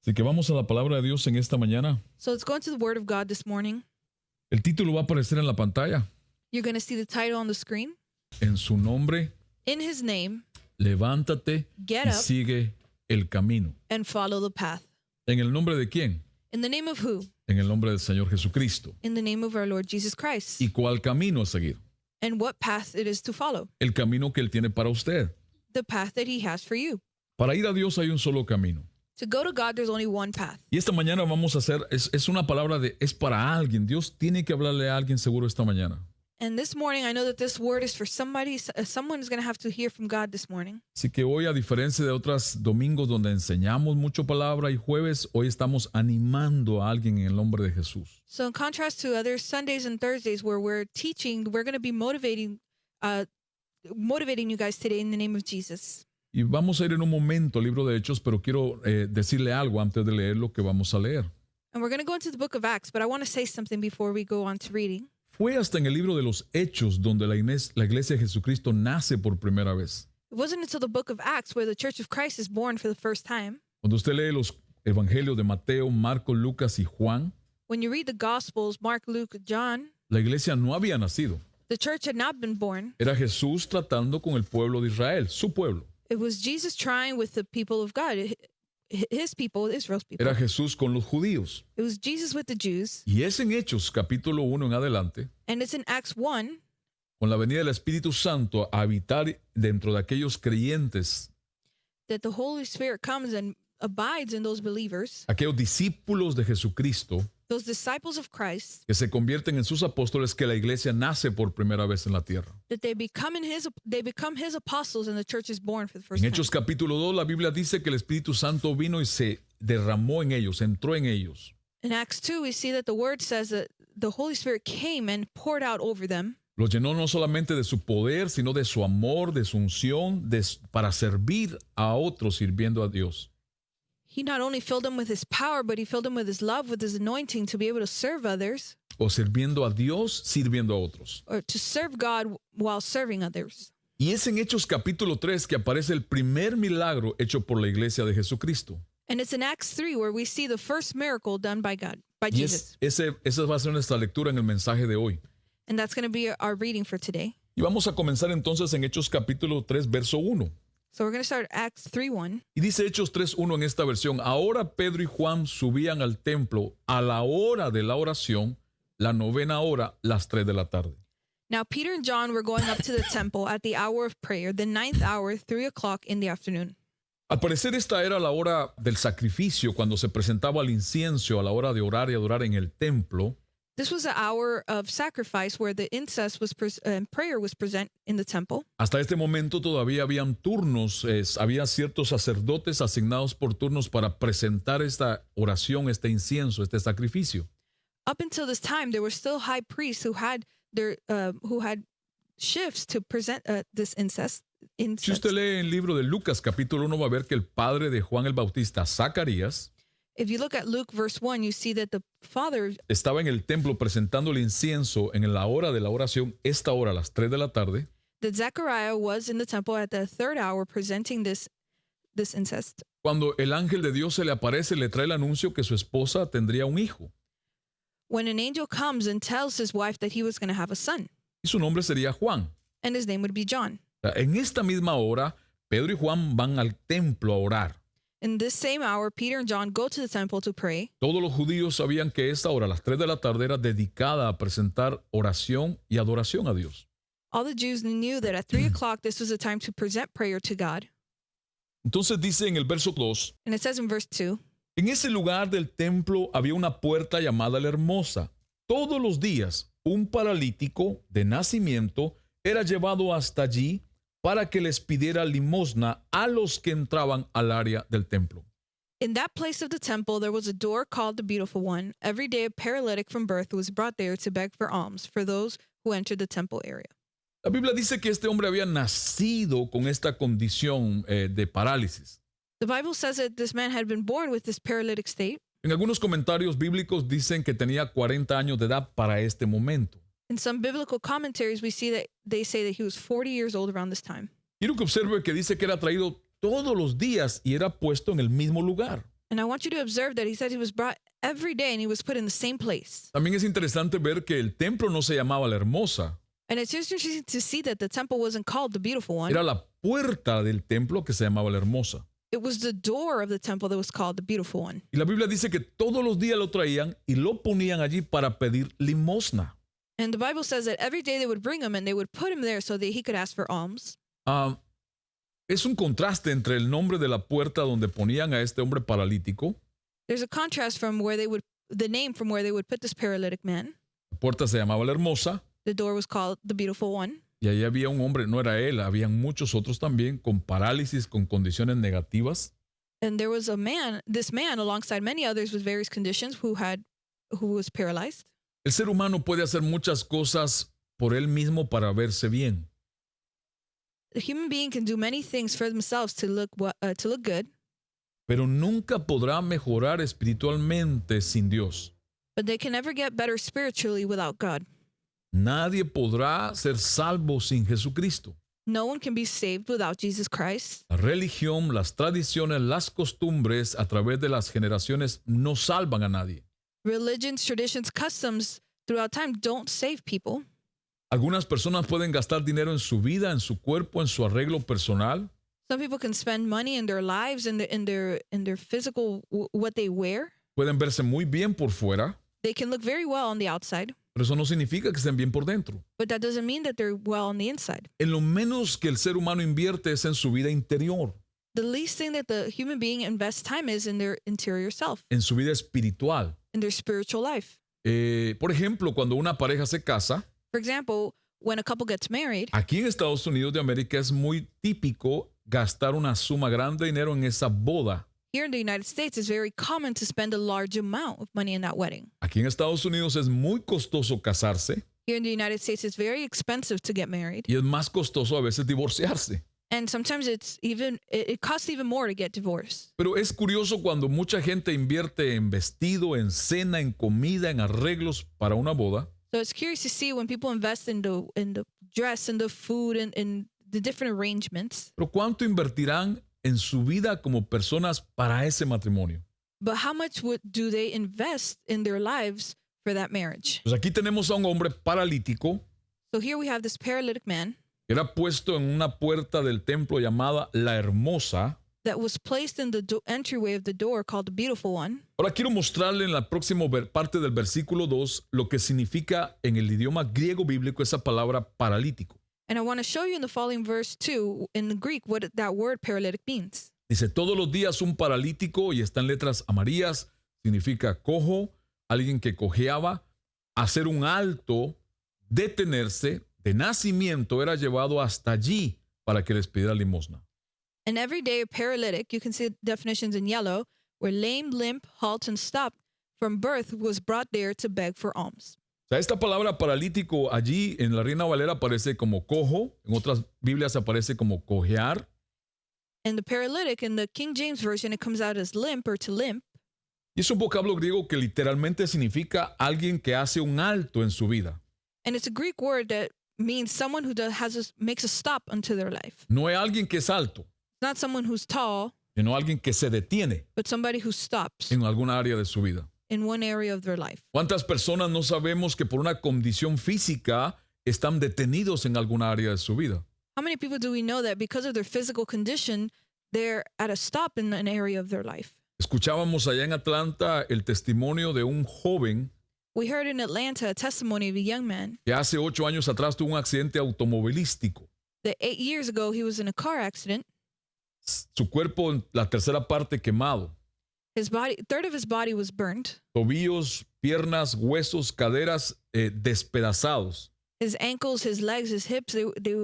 Así que vamos a la palabra de Dios en esta mañana. So let's go into the Word of God this morning. El título va a aparecer en la pantalla. You're going to see the title on the screen. En su nombre, In His name, levántate Get y up. sigue el camino. and follow the path. ¿En el nombre de quién? In the name of who? En el nombre del Señor Jesucristo. In the name of our Lord Jesus Christ. ¿Y cuál camino a seguir? And what path it is to follow. El camino que Él tiene para usted. The path that He has for you. Para ir a Dios hay un solo camino. To go to God, there's only one path. Y esta mañana vamos a hacer, es una palabra es para alguien. Dios tiene que hablarle a alguien seguro esta mañana. And this morning, I know that this word is for somebody. Someone is going to have to hear from God this morning. Así que hoy, a diferencia de otros domingos donde enseñamos mucho palabra y jueves, hoy estamos animando a alguien en el nombre de Jesús. So in contrast to other Sundays and Thursdays where we're teaching, we're going to be motivating you guys today in the name of Jesus. Y vamos a ir en un momento al libro de Hechos, pero quiero decirle algo antes de leer lo que vamos a leer. And we're going to go into the book of Acts, but I want to say something before we go on to reading. Fue hasta en el libro de los Hechos donde la iglesia de Jesucristo nace por primera vez. It wasn't until the book of Acts where the Church of Christ is born for the first time. Cuando usted lee los evangelios de Mateo, Marcos, Lucas y Juan, When you read the Gospels, Mark, Luke, John, la iglesia no había nacido. the church had not been born. Era Jesús tratando con el pueblo de Israel, su pueblo. It was Jesus trying with the people of God, His people, Israel's people. Era Jesús con los judíos. It was Jesus with the Jews. Y es en Hechos, capítulo 1 en adelante, And it's in Acts 1, con la venida del Espíritu Santo a habitar dentro de aquellos creyentes, that the Holy Spirit comes and abides in those believers, aquellos discípulos de Jesucristo, those disciples of Christ, que se convierten en sus apóstoles, que la iglesia nace por primera vez en la tierra. that they become his apostles and the church is born for the first En time. Hechos capítulo 2, la Biblia dice que el Espíritu Santo vino y se derramó en ellos, entró en ellos. In Acts 2, we see that the word says that the Holy Spirit came and poured out over them. Los llenó no solamente de su poder, sino de su amor, de su unción, para servir a otros sirviendo a Dios. He not only filled them with his power, but he filled them with his love, with his anointing to be able to serve others O sirviendo a Dios, sirviendo a otros. or to serve God while serving others. Y es en Hechos capítulo 3 que aparece el primer milagro hecho por la iglesia de Jesucristo. And it's in Acts 3 where we see the first miracle done by God, by Y Jesus. esa va a ser nuestra lectura en el mensaje de hoy. And that's going to be our reading for today. Y vamos a comenzar entonces en Hechos capítulo 3, verso 1. So we're going to start Acts 3:1. Y dice Hechos 3:1 en esta versión: Ahora Pedro y Juan subían al templo a la hora de la oración, la 9ª hora, las 3 de la tarde. Now Peter and John were going up to the temple at the hour of prayer, the 9th hour, 3:00 in the afternoon. Al parecer esta era la hora del sacrificio, cuando se presentaba el incienso a la hora de orar y adorar en el templo. This was the hour of sacrifice where the incense was and prayer was present in the temple. Hasta este momento todavía habían turnos, había ciertos sacerdotes asignados por turnos para presentar esta oración, este incienso, este sacrificio. Up until this time, there were still high priests who had shifts to present this incense. Si usted lee el libro de Lucas capítulo 1, va a ver que el padre de Juan el Bautista, Zacarías, If you look at Luke verse 1, you see that the father estaba en el templo presentando el incienso en la hora de la oración, esta hora a las 3 de la tarde. that Zechariah was in the temple at the 3rd hour presenting this incense. Cuando el ángel de Dios se le aparece, le trae el anuncio que su esposa tendría un hijo. When an angel comes and tells his wife that he was going to have a son, Y su nombre sería Juan. and his name would be John. En esta misma hora, Pedro y Juan van al templo a orar. In this same hour, Peter and John go to the temple to pray. Todos los judíos sabían que esta hora, a las 3 de la tarde, era dedicada a presentar oración y adoración a Dios. All the Jews knew that at 3:00 this was a time to present prayer to God. Entonces dice en el verso 2, And it says in verse 2, en ese lugar del templo había una puerta llamada la Hermosa. Todos los días, un paralítico de nacimiento era llevado hasta allí para que les pidiera limosna a los que entraban al área del templo. in that place of the temple there was a door called the Beautiful One. Every day a paralytic from birth was brought there to beg for alms for those who entered the temple area. La Biblia dice que este hombre había nacido con esta condición de parálisis. The Bible says that this man had been born with this paralytic state. En algunos comentarios bíblicos dicen que tenía 40 años de edad para este momento. In some biblical commentaries, we see that they say that he was 40 years old around this time. Quiero que observe que dice que era traído todos los días y era puesto en el mismo lugar. And I want you to observe that he said he was brought every day and he was put in the same place. También es interesante ver que el templo no se llamaba la hermosa, And it's just interesting to see that the temple wasn't called the beautiful one. era la puerta del templo que se llamaba la hermosa. It was the door of the temple that was called the beautiful one. Y la Biblia dice que todos los días lo traían y lo ponían allí para pedir limosna. And the Bible says that every day they would bring him and they would put him there so that he could ask for alms. Ah, es un contraste entre el nombre de la puerta donde ponían a este hombre paralítico. There's a contrast from where they would, the name from where they would put this paralytic man. La puerta se llamaba la hermosa The door was called the beautiful one. y ahí había un hombre, no era él, habían muchos otros también con parálisis, con condiciones negativas. And there was a man, this man, alongside many others with various conditions who was paralyzed. El ser humano puede hacer muchas cosas por él mismo para verse bien, The human being can do many things for themselves to look good, pero nunca podrá mejorar espiritualmente sin Dios. but they can never get better spiritually without God. Nadie podrá ser salvo sin Jesucristo. No one can be saved without Jesus Christ. La religión, las tradiciones, las costumbres a través de las generaciones no salvan a nadie. Religions, traditions, customs throughout time don't save people. Algunas personas pueden gastar dinero en su vida, en su cuerpo, en su arreglo personal, Some people can spend money in their lives, in their physical, what they wear. pueden verse muy bien por fuera, They can look very well on the outside, pero eso no significa que estén bien por dentro. but that doesn't mean that they're well on the inside. En lo menos que el ser humano invierte es en su vida interior, The least thing that the human being invests time is in their interior self, en su vida espiritual. in their spiritual life. Por ejemplo, cuando una pareja se casa, For example, when a couple gets married, aquí en Estados Unidos de América es muy típico gastar una suma grande de dinero en esa boda. here in the United States, it's very common to spend a large amount of money in that wedding. Aquí en Estados Unidos es muy costoso casarse Here in the United States, it's very expensive to get married. y es más costoso a veces divorciarse. And sometimes it costs even more to get divorced. Pero es curioso cuando mucha gente invierte en vestido, en cena, en comida, en arreglos para una boda, So it's curious to see when people invest in the dress and the food and the different arrangements. pero ¿cuánto invertirán en su vida como personas para ese matrimonio? But how much do they invest in their lives for that marriage? Pues aquí tenemos a un hombre paralítico So here we have this paralytic man que era puesto en una puerta del templo llamada La Hermosa. that was placed in the entryway of the door called the beautiful one. Ahora quiero mostrarle en la próxima parte del versículo 2 lo que significa en el idioma griego bíblico esa palabra paralítico. And I want to show you in the following verse 2 in the Greek what that word paralytic means. Dice, todos los días un paralítico, y está en letras amarillas, significa cojo, alguien que cojeaba, hacer un alto, detenerse, de nacimiento era llevado hasta allí para que les pidiera limosna. And every day a paralytic, you can see definitions in yellow, where lame, limp, halt, and stopped from birth was brought there to beg for alms. O sea, esta palabra paralítico allí en la Reina Valera aparece como cojo, en otras Biblias aparece como cojear, And the paralytic in the King James Version, it comes out as limp or to limp. y es un vocablo griego que literalmente significa alguien que hace un alto en su vida. And it's a Greek word that means someone who makes a stop unto their life. No es alguien que es alto, It's not someone who's tall, sino alguien que se detiene but somebody who stops en alguna área de su vida. in one area of their life. ¿Cuántas personas no sabemos que por una condición física están detenidos en alguna área de su vida? How many people do we know that because of their physical condition, they're at a stop in an area of their life? Escuchábamos allá en Atlanta el testimonio de un joven We heard in Atlanta a testimony of a young man que hace 8 años atrás tuvo un accidente automovilístico. that 8 years ago he was in a car accident. Su cuerpo en la tercera parte quemado. His body, third of his body was burned. Tobillos, piernas, huesos, caderas despedazados. His ankles, his legs, his hips, they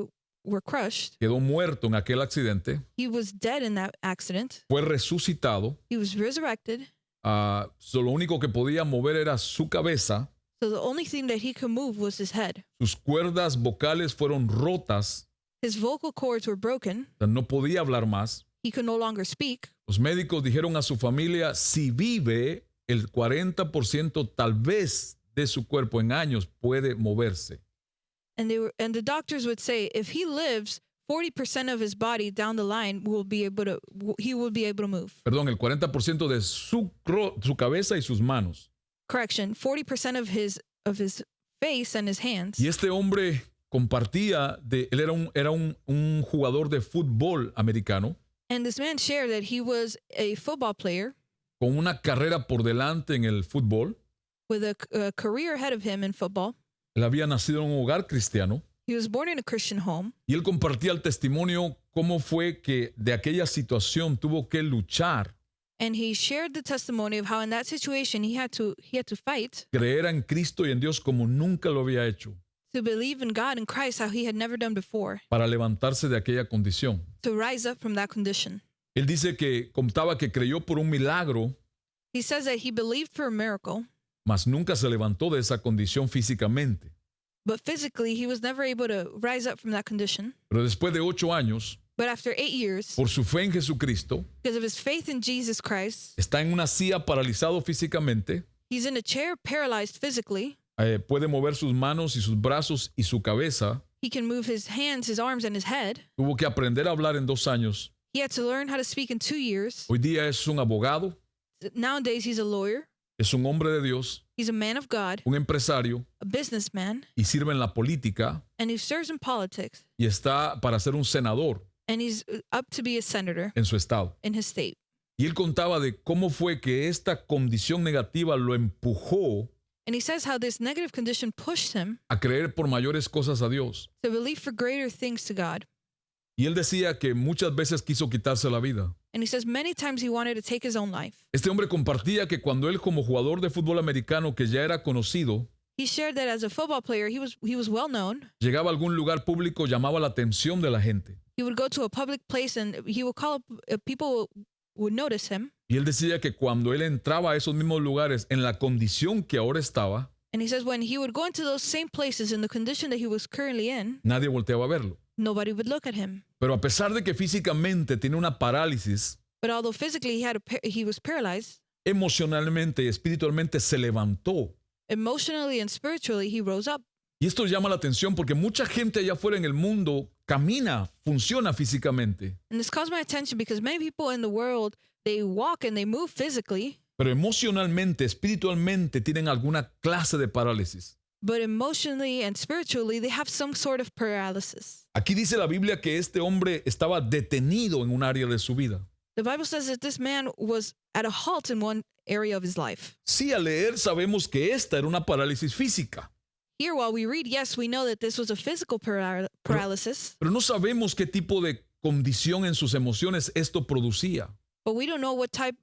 were crushed. Quedó muerto en aquel accidente. He was dead in that accident. Fue resucitado. He was resurrected. Lo único que podía mover era su cabeza. So the only thing that he could move was his head. Sus cuerdas vocales fueron rotas. His vocal cords were broken. O sea, no podía hablar más. He could no longer speak. Los médicos dijeron a su familia, si vive, el 40% tal vez de su cuerpo en años puede moverse. And the doctors would say, if he lives, 40% of his body down the line he will be able to move. Perdón, el 40% de su cabeza y sus manos. Correction, 40% of his face and his hands. Y este hombre compartía, él era un jugador de fútbol americano And this man shared that he was a football player con una carrera por delante en el fútbol. with a career ahead of him in football. Él había nacido en un hogar cristiano He was born in a Christian home, y él compartía el testimonio cómo fue que de aquella situación tuvo que luchar, and he shared the testimony of how in that situation he had to fight creer en Cristo y en Dios como nunca lo había hecho, to believe in God and Christ how he had never done before, para levantarse de aquella condición. to rise up from that condition. Él dice que contaba que creyó por un milagro, He says that he believed for a miracle, mas nunca se levantó de esa condición físicamente. but physically he was never able to rise up from that condition. Pero después de 8 años, But after 8 years, por su fe en Jesucristo, because of his faith in Jesus Christ, está en una silla paralizado físicamente, he's in a chair paralyzed physically. puede mover sus manos y sus brazos y su cabeza. He can move his hands, his arms, and his head. Tuvo que aprender a hablar en 2 años. He had to learn how to speak in 2 years. Hoy día es un abogado, Nowadays, he's a lawyer. es un hombre de Dios, He's a man of God, un empresario a businessman, y sirve en la política and he serves in politics. y está para ser un senador And he's up to be a senator en su estado. in his state. Y él contaba de cómo fue que esta condición negativa lo empujó And he says how this negative condition pushed him a creer por mayores cosas a Dios. to believe for greater things to God. Y él decía que muchas veces quiso quitarse la vida. And he says many times he wanted to take his own life. Este hombre compartía que cuando él como jugador de fútbol americano que ya era conocido, He shared that as a football player, he was well known. llegaba a algún lugar público, llamaba la atención de la gente. He would go to a public place and he would call up, people would notice him. Y él decía que cuando él entraba a esos mismos lugares en la condición que ahora estaba, And he says when he would go into those same places in the condition that he was currently in, nadie volteaba a verlo. nobody would look at him. Pero a pesar de que físicamente tiene una parálisis, But although physically he was paralyzed, emocionalmente y espiritualmente se levantó. emotionally and spiritually he rose up. Y esto llama la atención porque mucha gente allá afuera en el mundo camina, funciona físicamente, And this caused my attention because many people in the world, they walk and they move physically, pero emocionalmente, espiritualmente tienen alguna clase de parálisis. but emotionally and spiritually they have some sort of paralysis. Aquí dice la Biblia que este hombre estaba detenido en un área de su vida. The Bible says that this man was at a halt in one area of his life. Sí, al leer sabemos que esta era una parálisis física, Here, while we read, yes, we know that this was a physical paralysis, pero no sabemos qué tipo de condición en sus emociones esto producía. but we don't know what type,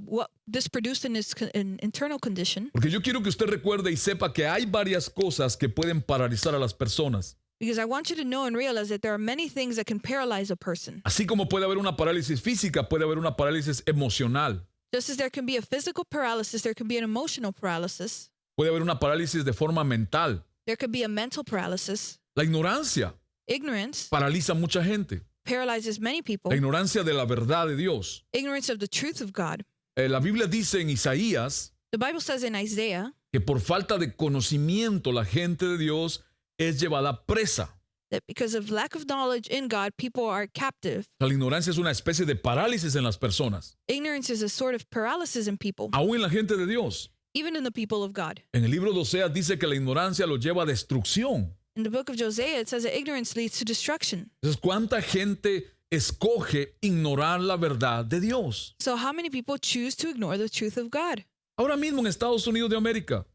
what this produced in his internal condition. Porque yo quiero que usted recuerde y sepa que hay varias cosas que pueden paralizar a las personas. Because I want you to know and realize that there are many things that can paralyze a person. Así como puede haber una parálisis física, puede haber una parálisis emocional. Just as there can be a physical paralysis, there can be an emotional paralysis. Puede haber una parálisis de forma mental. There could be a mental paralysis. La ignorancia Ignorance paraliza a mucha gente. paralyzes many people. La ignorancia de la verdad de Dios. Ignorance of the truth of God. La Biblia dice en Isaías The Bible says in Isaiah que por falta de conocimiento la gente de Dios es llevada presa. that because of lack of knowledge in God, people are captive. La ignorancia es una especie de parálisis en las personas, Ignorance is a sort of paralysis in people, aún en la gente de Dios. even in the people of God. En el libro de Oseas dice que la ignorancia lo lleva a destrucción. In the book of Josiah, it says that ignorance leads to destruction. Entonces, ¿cuánta gente escoge ignorar la verdad de Dios? So how many people choose to ignore the truth of God? Ahora mismo en Estados Unidos de América,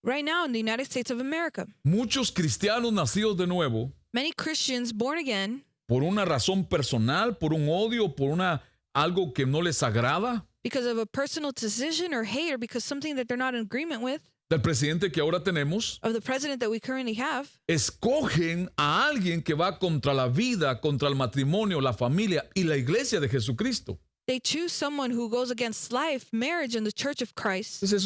Right now in the United States of America, muchos cristianos nacidos de nuevo, many Christians born again, por una razón personal, por un odio, por algo que no les agrada, because of a personal decision or hate or because something that they're not in agreement with, del presidente que ahora tenemos, of the president that we currently have, escogen a alguien que va contra la vida, contra el matrimonio, la familia y la iglesia de Jesucristo. they choose someone who goes against life, marriage, and the church of Christ. Entonces,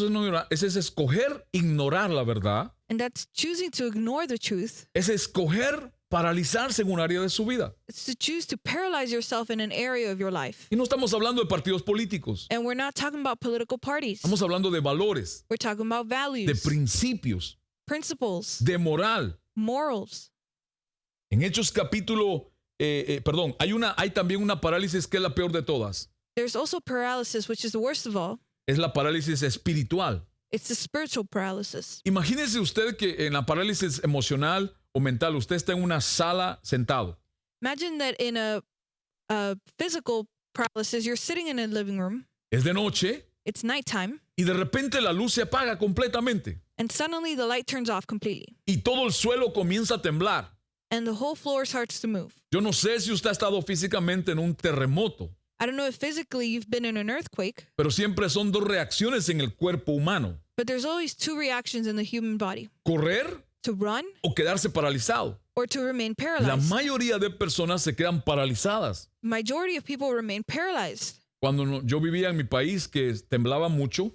eso es escoger ignorar la verdad, And that's choosing to ignore the truth. es escoger paralizarse en un área de su vida. It's to choose to paralyze yourself in an area of your life. Y no estamos hablando de partidos políticos, And we're not talking about political parties. estamos hablando de valores, We're talking about de values, principios, principles, de moral. morals. En Hechos capítulo hay también una parálisis que es la peor de todas. There's also paralysis, which is the worst of all. Es la parálisis espiritual. It's the spiritual paralysis. Imagínese usted que en la parálisis emocional o mental, usted está en una sala sentado. Imagine that in a physical paralysis, you're sitting in a living room. Es de noche It's nighttime, y de repente la luz se apaga completamente and suddenly the light turns off completely, y todo el suelo comienza a temblar. and the whole floor starts to move. Yo no sé si usted ha estado físicamente en un terremoto, I don't know if physically you've been in an earthquake, pero siempre son dos reacciones en el cuerpo humano: but there's always two reactions in the human body: correr to run o quedarse paralizado. or to remain La paralyzed. mayoría de personas se quedan paralizadas. Majority of people remain paralyzed. Cuando yo vivía en mi país, que temblaba mucho,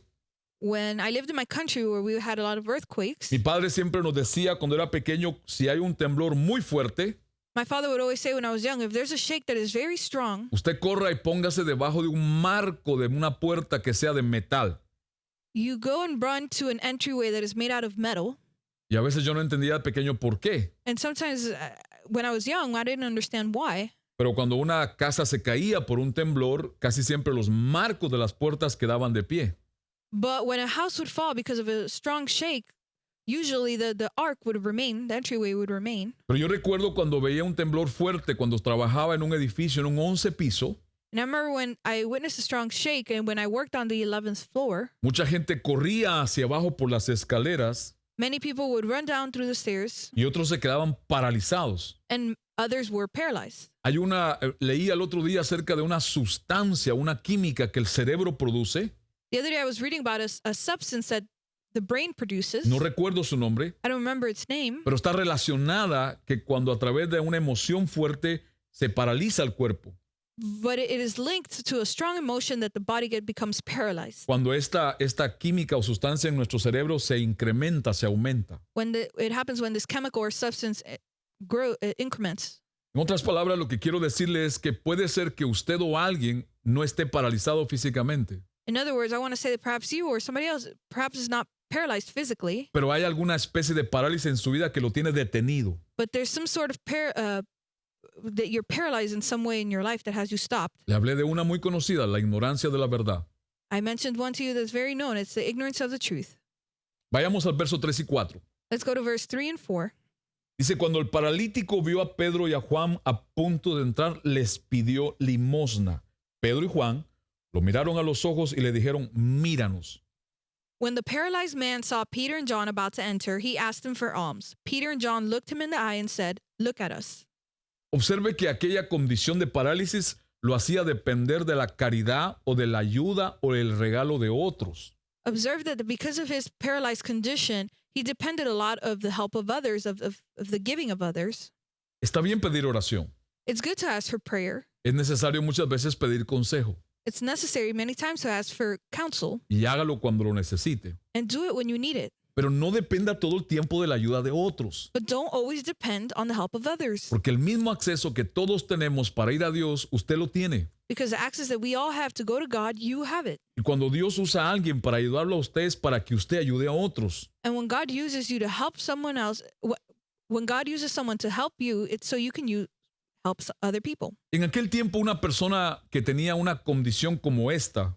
When I lived in my country where we had a lot of earthquakes, mi padre siempre nos decía cuando era pequeño, si hay un temblor muy fuerte, my father would always say when I was young, if there's a shake that is very strong, usted corra y póngase debajo de un marco de una puerta que sea de metal. you go and run to an entryway that is made out of metal. Y a veces yo no entendía de pequeño por qué. And sometimes when I was young, I didn't understand why. Pero cuando una casa se caía por un temblor, casi siempre los marcos de las puertas quedaban de pie. But when a house would fall because of a strong shake, usually the arc would remain, the entryway would remain. Pero yo recuerdo cuando veía un temblor fuerte, cuando trabajaba en un edificio en un 11 piso, And I remember when I witnessed a strong shake and when I worked on the 11th floor, mucha gente corría hacia abajo por las escaleras many people would run down through the stairs y otros se quedaban paralizados. and others were paralyzed. Leí el otro día acerca de una sustancia, una química que el cerebro produce. The other day I was reading about a substance that the brain produces. No recuerdo su nombre, I don't remember its name, pero está relacionada que cuando a través de una emoción fuerte se paraliza el cuerpo. but it is linked to a strong emotion that the body becomes paralyzed. Cuando esta química o sustancia en nuestro cerebro se incrementa, se aumenta. It happens when this chemical or substance increments. En otras palabras, lo que quiero decirle es que puede ser que usted o alguien no esté paralizado físicamente, In other words, I want to say that perhaps you or somebody else perhaps is not paralyzed physically, pero hay alguna especie de parálisis en su vida que lo tiene detenido. but there's some sort of that you're paralyzed in some way in your life that has you stopped. Le hablé de una muy conocida, la ignorancia de la verdad. I mentioned one to you that's very known. It's the ignorance of the truth. Vayamos al verso 3 y 4. Let's go to verse 3 and 4. Dice, cuando el paralítico vio a Pedro y a Juan a punto de entrar, les pidió limosna. Pedro y Juan lo miraron a los ojos y le dijeron, míranos. When the paralyzed man saw Peter and John about to enter, he asked them for alms. Peter and John looked him in the eye and said, "Look at us." Observe que aquella condición de parálisis lo hacía depender de la caridad o de la ayuda o el regalo de otros. Observe that because of his paralyzed condition, he depended a lot of the help of others, of the giving of others. Está bien pedir oración. It's good to ask for prayer. Es necesario muchas veces pedir consejo It's necessary many times to ask for counsel y hágalo cuando lo necesite. and do it when you need it. Pero no dependa todo el tiempo de la ayuda de otros. But don't always depend on the help of others, Porque el mismo acceso que todos tenemos para ir a Dios, usted lo tiene. because the access that we all have to go to God, you have it. Y cuando Dios usa a alguien para ayudarlo a usted es para que usted ayude a otros. And when God uses you to help someone else, when God uses someone to help you, it's so you can help other people. En aquel tiempo una persona que tenía una condición como esta,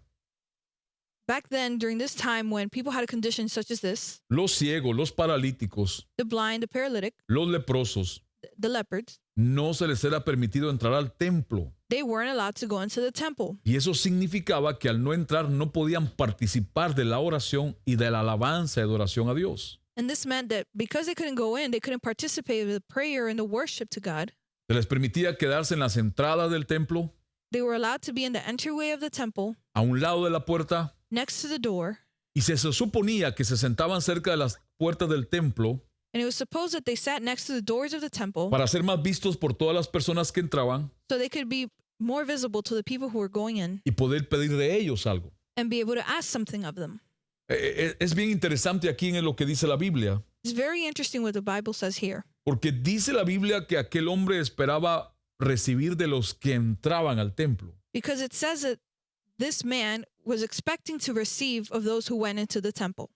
Back then, during this time when people had a condition such as this, los ciegos, los paralíticos, the blind, the paralytic, los leprosos, the leopards, no se les era permitido entrar al templo. they weren't allowed to go into the temple. Y eso significaba que al no entrar no podían participar de la oración y de la alabanza y adoración a Dios. And this meant that because they couldn't go in, they couldn't participate in the prayer and the worship to God. Se les permitía quedarse en las entradas del templo, They were allowed to be in the entryway of the temple, a un lado de la puerta, next to the door, y se suponía que se sentaban cerca de las puertas del templo and it was supposed that they sat next to the doors of the temple para ser más vistos por todas las personas que entraban so they could be more visible to the people who were going in y poder pedir de ellos algo. and be able to ask something of them. Es bien interesante aquí en lo que dice la Biblia, It's very interesting what the Bible says here, porque dice la Biblia que aquel hombre esperaba recibir de los que entraban al templo. because it says that this man was expecting to receive of those who went into the temple.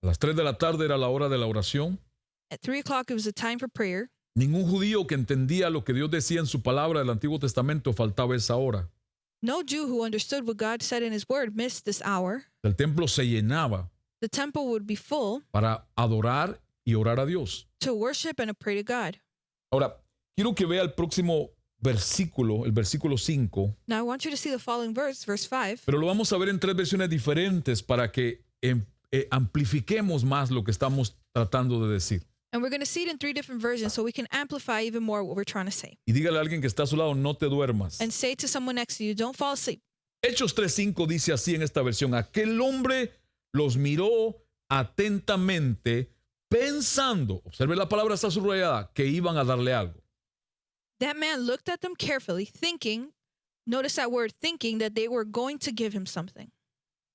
A las 3 de la tarde era la hora de la oración At 3 o'clock, it was a time for prayer. Ningún judío que entendía lo que Dios decía en su palabra del Antiguo Testamento faltaba esa hora. No Jew who understood what God said in his word missed this hour. El templo se llenaba The temple would be full para adorar y orar a Dios. to worship and to pray to God. Ahora, quiero que vea el próximo versículo, el versículo 5, Now I want you to see the following verse, verse 5. pero lo vamos a ver en tres versiones diferentes para que amplifiquemos más lo que estamos tratando de decir. And we're going to see it in 3 different versions so we can amplify even more what we're trying to say. Y dígale a alguien que está a su lado, no te duermas. And say to someone next to you, don't fall asleep. Hechos 3:5 dice así en esta versión: aquel hombre los miró atentamente pensando, observe la palabra está subrayada, que iban a darle algo. That man looked at them carefully, thinking, notice that word, thinking that they were going to give him something.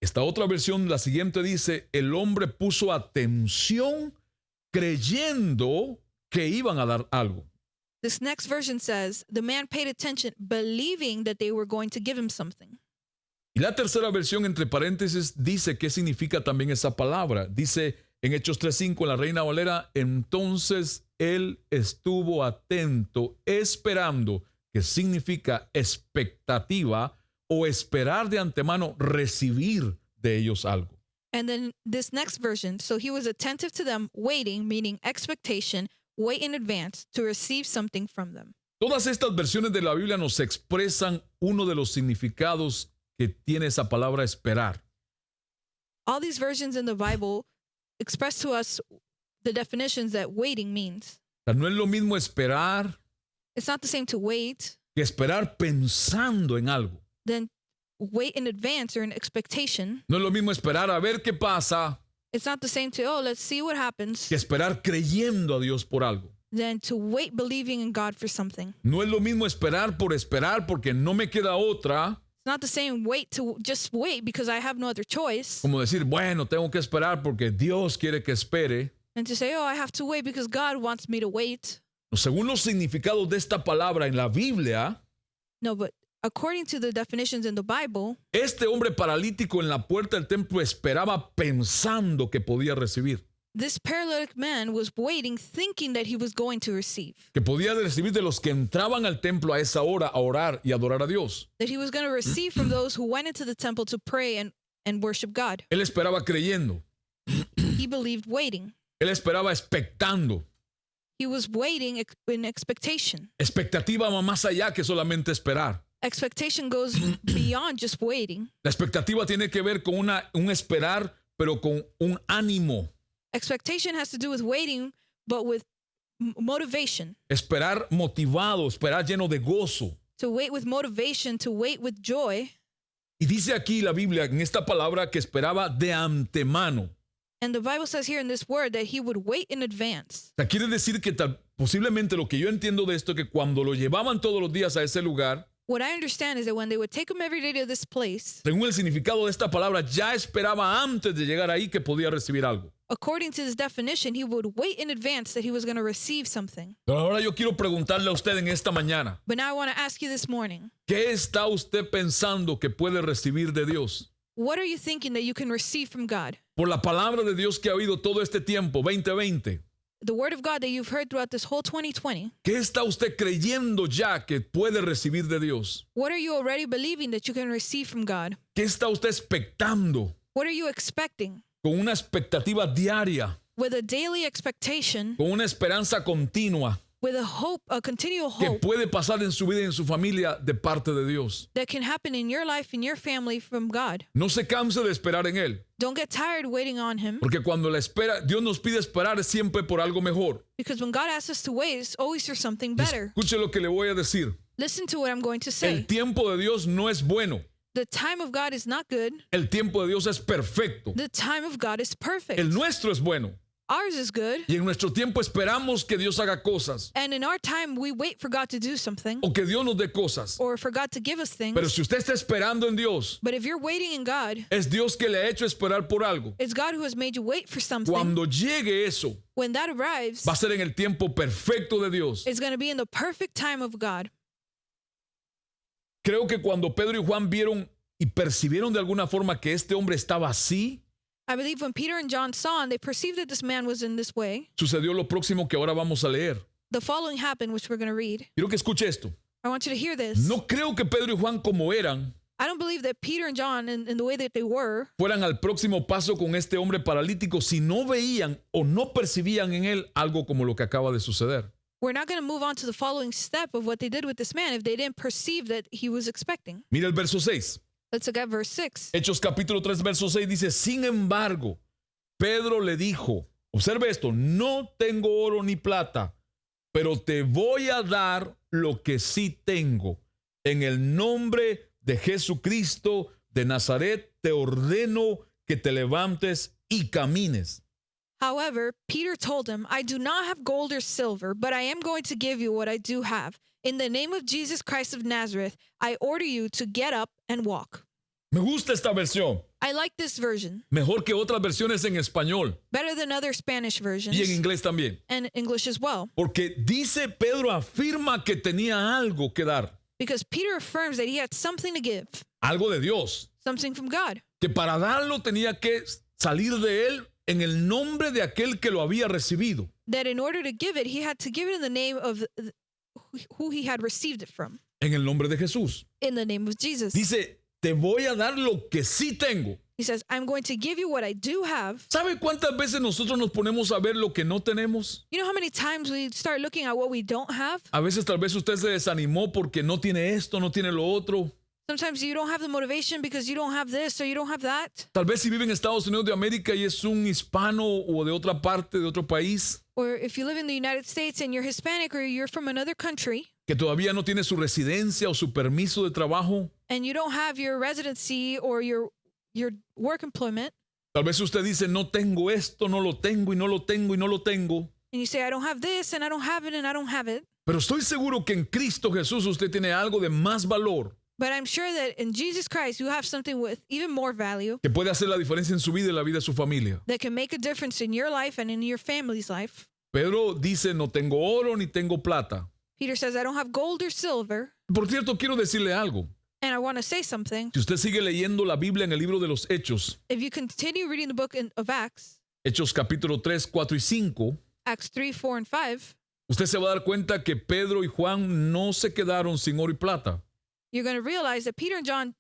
Esta otra versión, la siguiente, dice: el hombre puso atención creyendo que iban a dar algo. This next version says, the man paid attention, believing that they were going to give him something. Y la tercera versión, entre paréntesis, dice qué significa también esa palabra. Dice en Hechos 3:5 en la Reina Valera: entonces él estuvo atento, esperando, que significa expectativa o esperar de antemano recibir de ellos algo. And then this next version, so he was attentive to them, waiting, meaning expectation, wait in advance to receive something from them. Todas estas versiones de la Biblia nos expresan uno de los significados que tiene esa palabra esperar. All these versions in the Bible express to us the definitions that waiting means. O sea, no es lo mismo esperar It's not the same to wait que esperar pensando en algo. than wait in advance or in expectation. No es lo mismo esperar a ver qué pasa It's not the same to, oh, let's see what happens, que esperar creyendo a Dios por algo. than to wait believing in God for something. No es lo mismo esperar porque no me queda otra, It's not the same wait to just wait because I have no other choice, como decir, bueno, tengo que esperar porque Dios quiere que espere. and to say, oh, I have to wait because God wants me to wait. Según los significados de esta palabra en la Biblia, No, but according to the definitions in the Bible, este hombre paralítico en la puerta del templo esperaba pensando que podía recibir, this paralytic man was waiting, thinking that he was going to receive, que podía recibir de los que entraban al templo a esa hora a orar y adorar a Dios. that he was going to receive from those who went into the temple to pray and worship God. Él esperaba creyendo, He believed waiting. él esperaba expectando. He was waiting in expectation. Expectativa va más allá que solamente esperar. Expectation goes beyond just waiting. La expectativa tiene que ver con un esperar, pero con un ánimo. Expectation has to do with waiting, but with motivation. Esperar motivado, esperar lleno de gozo. To wait with motivation, to wait with joy. Y dice aquí la Biblia, en esta palabra, que esperaba de antemano. And the Bible says here in this word that he would wait in advance. O sea, quiere decir que posiblemente lo que yo entiendo de esto, que cuando lo llevaban todos los días a ese lugar, What I understand is that when they would take him every day to this place, según el significado de esta palabra, ya esperaba antes de llegar ahí que podía recibir algo. according to this definition, he would wait in advance that he was going to receive something. Pero ahora yo quiero preguntarle a usted en esta mañana, But now I want to ask you this morning, ¿qué está usted pensando que puede recibir de Dios? what are you thinking that you can receive from God? Por la palabra de Dios que ha oído todo este tiempo, 2020. The word of God that you've heard throughout this whole 2020, ¿Qué está usted creyendo ya que puede recibir de Dios? what are you already believing that you can receive from God? ¿Qué está usted expectando? What are you expecting? Con una expectativa diaria, With a daily expectation, con una esperanza continua with a hope, a continual que hope puede pasar en su vida y en su familia de parte de Dios. that can happen in your life, in your family from God. No se canse de esperar en Él, Don't get tired waiting on Him, porque cuando la espera, Dios nos pide esperar siempre por algo mejor. because when God asks us to wait, it's always for something better. Escuche lo que le voy a decir. Listen to what I'm going to El say. tiempo de Dios no es bueno. The time of God is not good. El tiempo de Dios es perfecto. The time of God is perfect. El nuestro es bueno. Ours is good. Y en nuestro tiempo esperamos que Dios haga cosas And in our time, we wait for God to do something o que Dios nos dé cosas. or for God to give us things. Pero si usted está esperando en Dios, But if you're waiting in God, es Dios que le ha hecho esperar por algo. it's God who has made you wait for something. Cuando llegue eso, When that arrives, va a ser en el tiempo perfecto de Dios. it's going to be in the perfect time of God. Creo que cuando Pedro y Juan vieron y percibieron de alguna forma que este hombre estaba así, I believe when Peter and John saw and they perceived that this man was in this way, sucedió lo próximo que ahora vamos a leer. the following happened, which we're going to read. Quiero que escuche esto. I want you to hear this. No creo que Pedro y Juan, como eran, I don't believe that Peter and John, in the way that they were, fueran al próximo paso con este hombre paralítico si no veían o no percibían en él algo como lo que acaba de suceder. we're not going to move on to the following step of what they did with this man if they didn't perceive that he was expecting. Mira el verso 6. Let's look at verse 6. Hechos capítulo 3, verso 6 dice, sin embargo, Pedro le dijo, observe esto, no tengo oro ni plata, pero te voy a dar lo que sí tengo. En el nombre de Jesucristo de Nazaret te ordeno que te levantes y camines. However, Peter told him, I do not have gold or silver, but I am going to give you what I do have. In the name of Jesus Christ of Nazareth, I order you to get up and walk. Me gusta esta versión, I like this version mejor que otras versiones en español better than other Spanish versions y en inglés también. and English as well, Porque dice Pedro afirma que tenía algo que dar, because Peter affirms that he had something to give, algo de Dios, something from God, que para darlo tenía que salir de él en el nombre de aquel que lo había recibido. that in order to give it, he had to give it in the name of who he had received it from, En el nombre de Jesús. in the name of Jesus. Dice, te voy a dar lo que sí tengo. He says, I'm going to give you what I do have. ¿Sabe cuántas veces nosotros nos ponemos a ver lo que no tenemos? You know how many times we start looking at what we don't have? A veces tal vez usted se desanimó porque no tiene esto, no tiene lo otro. Sometimes you don't have the motivation because you don't have this or you don't have that. Tal vez si vive en Estados Unidos de América y es un hispano o de otra parte, de otro país, Or if you live in the United States and you're Hispanic or you're from another country que todavía no tiene su residencia o su permiso de trabajo. and you don't have your residency or your work employment, Tal vez usted dice, no tengo esto, no lo tengo y no lo tengo y no lo tengo. and you say, I don't have this and I don't have it and I don't have it. Pero estoy seguro que en Cristo Jesús usted tiene algo de más valor But I'm sure that in Jesus Christ, you have something with even more value que puede hacer la diferencia en su vida y la vida de su familia. that can make a difference in your life and in your family's life. Pedro dice, no tengo oro ni tengo plata. Peter says, I don't have gold or silver. Por cierto, quiero decirle algo. And I want to say something. Si usted sigue leyendo la Biblia en el libro de los Hechos, If you continue reading the book of Acts, Hechos capítulo 3, 4 y 5, Acts 3, 4, and 5, usted se va a dar cuenta que Pedro y Juan no se quedaron sin oro y plata. you're going to realize that Peter and John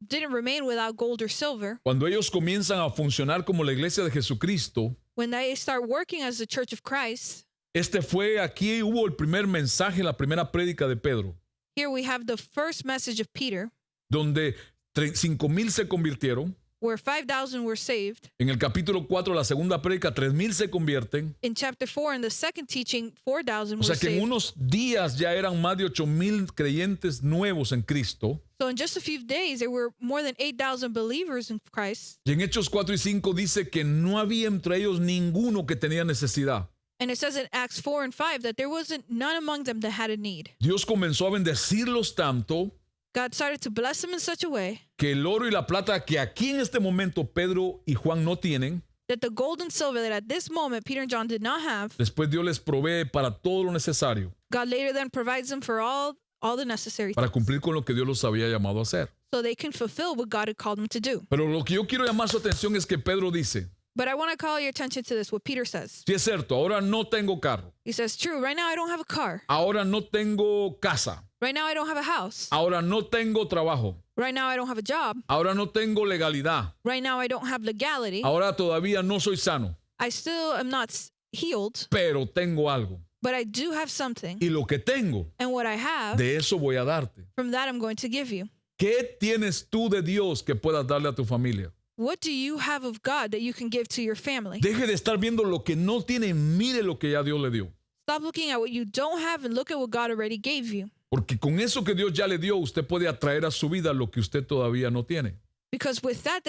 didn't remain without gold or silver. Cuando ellos comienzan a funcionar como la iglesia de Jesucristo, When they start working as the Church of Christ, aquí hubo el primer mensaje, la primera prédica de Pedro, here we have the first message of Peter, donde 5,000 se convirtieron. where 5,000 were saved. En el capítulo 4, la segunda prédica, 3,000 se convierten. In chapter 4, in the second teaching, 4,000 O sea were que en saved. unos días ya eran más de 8,000 creyentes nuevos en Cristo. So in just a few days, there were more than 8,000 believers in Christ. Y en Hechos 4 y 5 dice que no había entre ellos ninguno que tenía necesidad. And it says in Acts 4 and 5 that there wasn't none among them that had a need. Dios comenzó a bendecirlos tanto God started to bless them in such a way que el oro y la plata que aquí en este momento Pedro y Juan no tienen, that the gold and silver that at this moment Peter and John did not have, después Dios les provee para todo lo necesario God later then provides them for all the necessary para things cumplir con lo que Dios los había llamado a hacer. so they can fulfill what God had called them to do. Pero lo que yo quiero llamar su atención es que Pedro dice, But I want to call your attention to this, what Peter says. si es cierto, ahora no tengo carro, He says, true, right now I don't have a car. ahora no tengo casa, Right now I don't have a house. ahora no tengo trabajo, Right now I don't have a job. ahora no tengo legalidad, Right now I don't have legality. ahora todavía no soy sano, I still am not healed, pero tengo algo. but I do have something. Y lo que tengo, And what I have, de eso voy a darte. from that I'm going to give you. ¿Qué tienes tú de Dios que puedas darle a tu familia? What do you have of God that you can give to your family? Deje de estar viendo lo que no tiene y mire lo que ya Dios le dio. Stop looking at what you don't have and look at what God already gave you. Porque con eso que Dios ya le dio, usted puede atraer a su vida lo que usted todavía no tiene. Because with that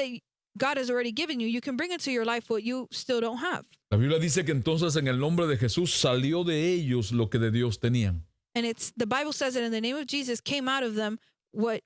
God has already given you, you can bring into your life what you still don't have. La Biblia dice que entonces en el nombre de Jesús salió de ellos lo que de Dios tenían. And the Bible says that in the name of Jesus came out of them what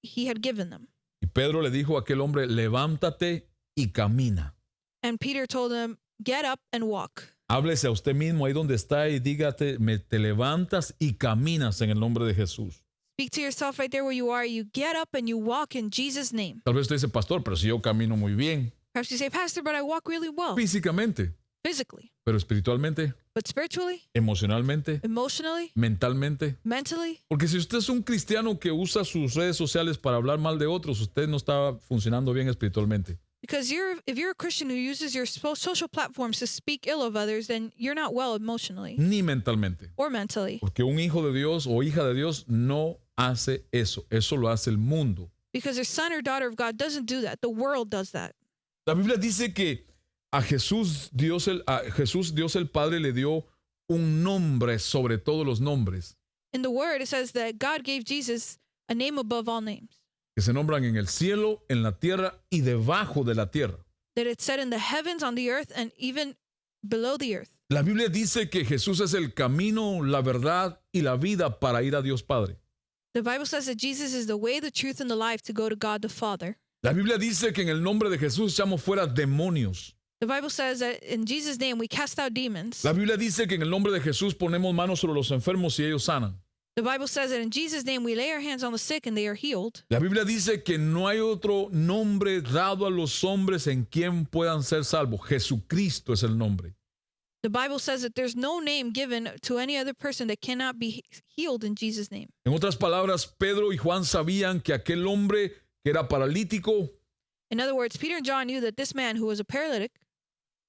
he had given them. Y Pedro le dijo a aquel hombre, levántate y camina. And Peter told him, get up and walk. Háblese a usted mismo ahí donde está y dígate, te levantas y caminas en el nombre de Jesús. Speak to yourself right there where you are. You get up and you walk in Jesus' name. Tal vez usted dice, pastor, pero si yo camino muy bien Perhaps you say, Pastor, but I walk really well. físicamente. physically, pero espiritualmente, but spiritually, emocionalmente, emotionally, mentalmente. mentally. Porque si usted es un cristiano que usa sus redes sociales para hablar mal de otros, usted no está funcionando bien espiritualmente. Because if you're a Christian who uses your social platforms to speak ill of others, then you're not well emotionally Ni mentalmente. or mentally. Porque un hijo de Dios o hija de Dios no hace eso. Eso lo hace el mundo. Because a son or daughter of God doesn't do that. The world does that. La Biblia dice que a Jesús Dios el Padre le dio un nombre sobre todos los nombres, In the word, it says that God gave Jesus a name above all names. que se nombran en el cielo, en la tierra y debajo de la tierra. That it's said in the heavens, on the earth, and even below the earth. La Biblia dice que Jesús es el camino, la verdad y la vida para ir a Dios Padre. The Bible says that Jesus is the way, the truth, and the life to go to God the Father. La Biblia dice que en el nombre de Jesús echamos fuera demonios. The Bible says that in Jesus' name we cast out demons. La Biblia dice que en el nombre de Jesús ponemos manos sobre los enfermos y ellos sanan. The Bible says that in Jesus' name we lay our hands on the sick and they are healed. La Biblia dice que no hay otro nombre dado a los hombres en quien puedan ser salvos. Jesucristo es el nombre. The Bible says that there's no name given to any other person that cannot be healed in Jesus' name. En otras palabras, Pedro y Juan sabían que aquel hombre que era paralítico, In other words, Peter and John knew that this man who was a paralytic,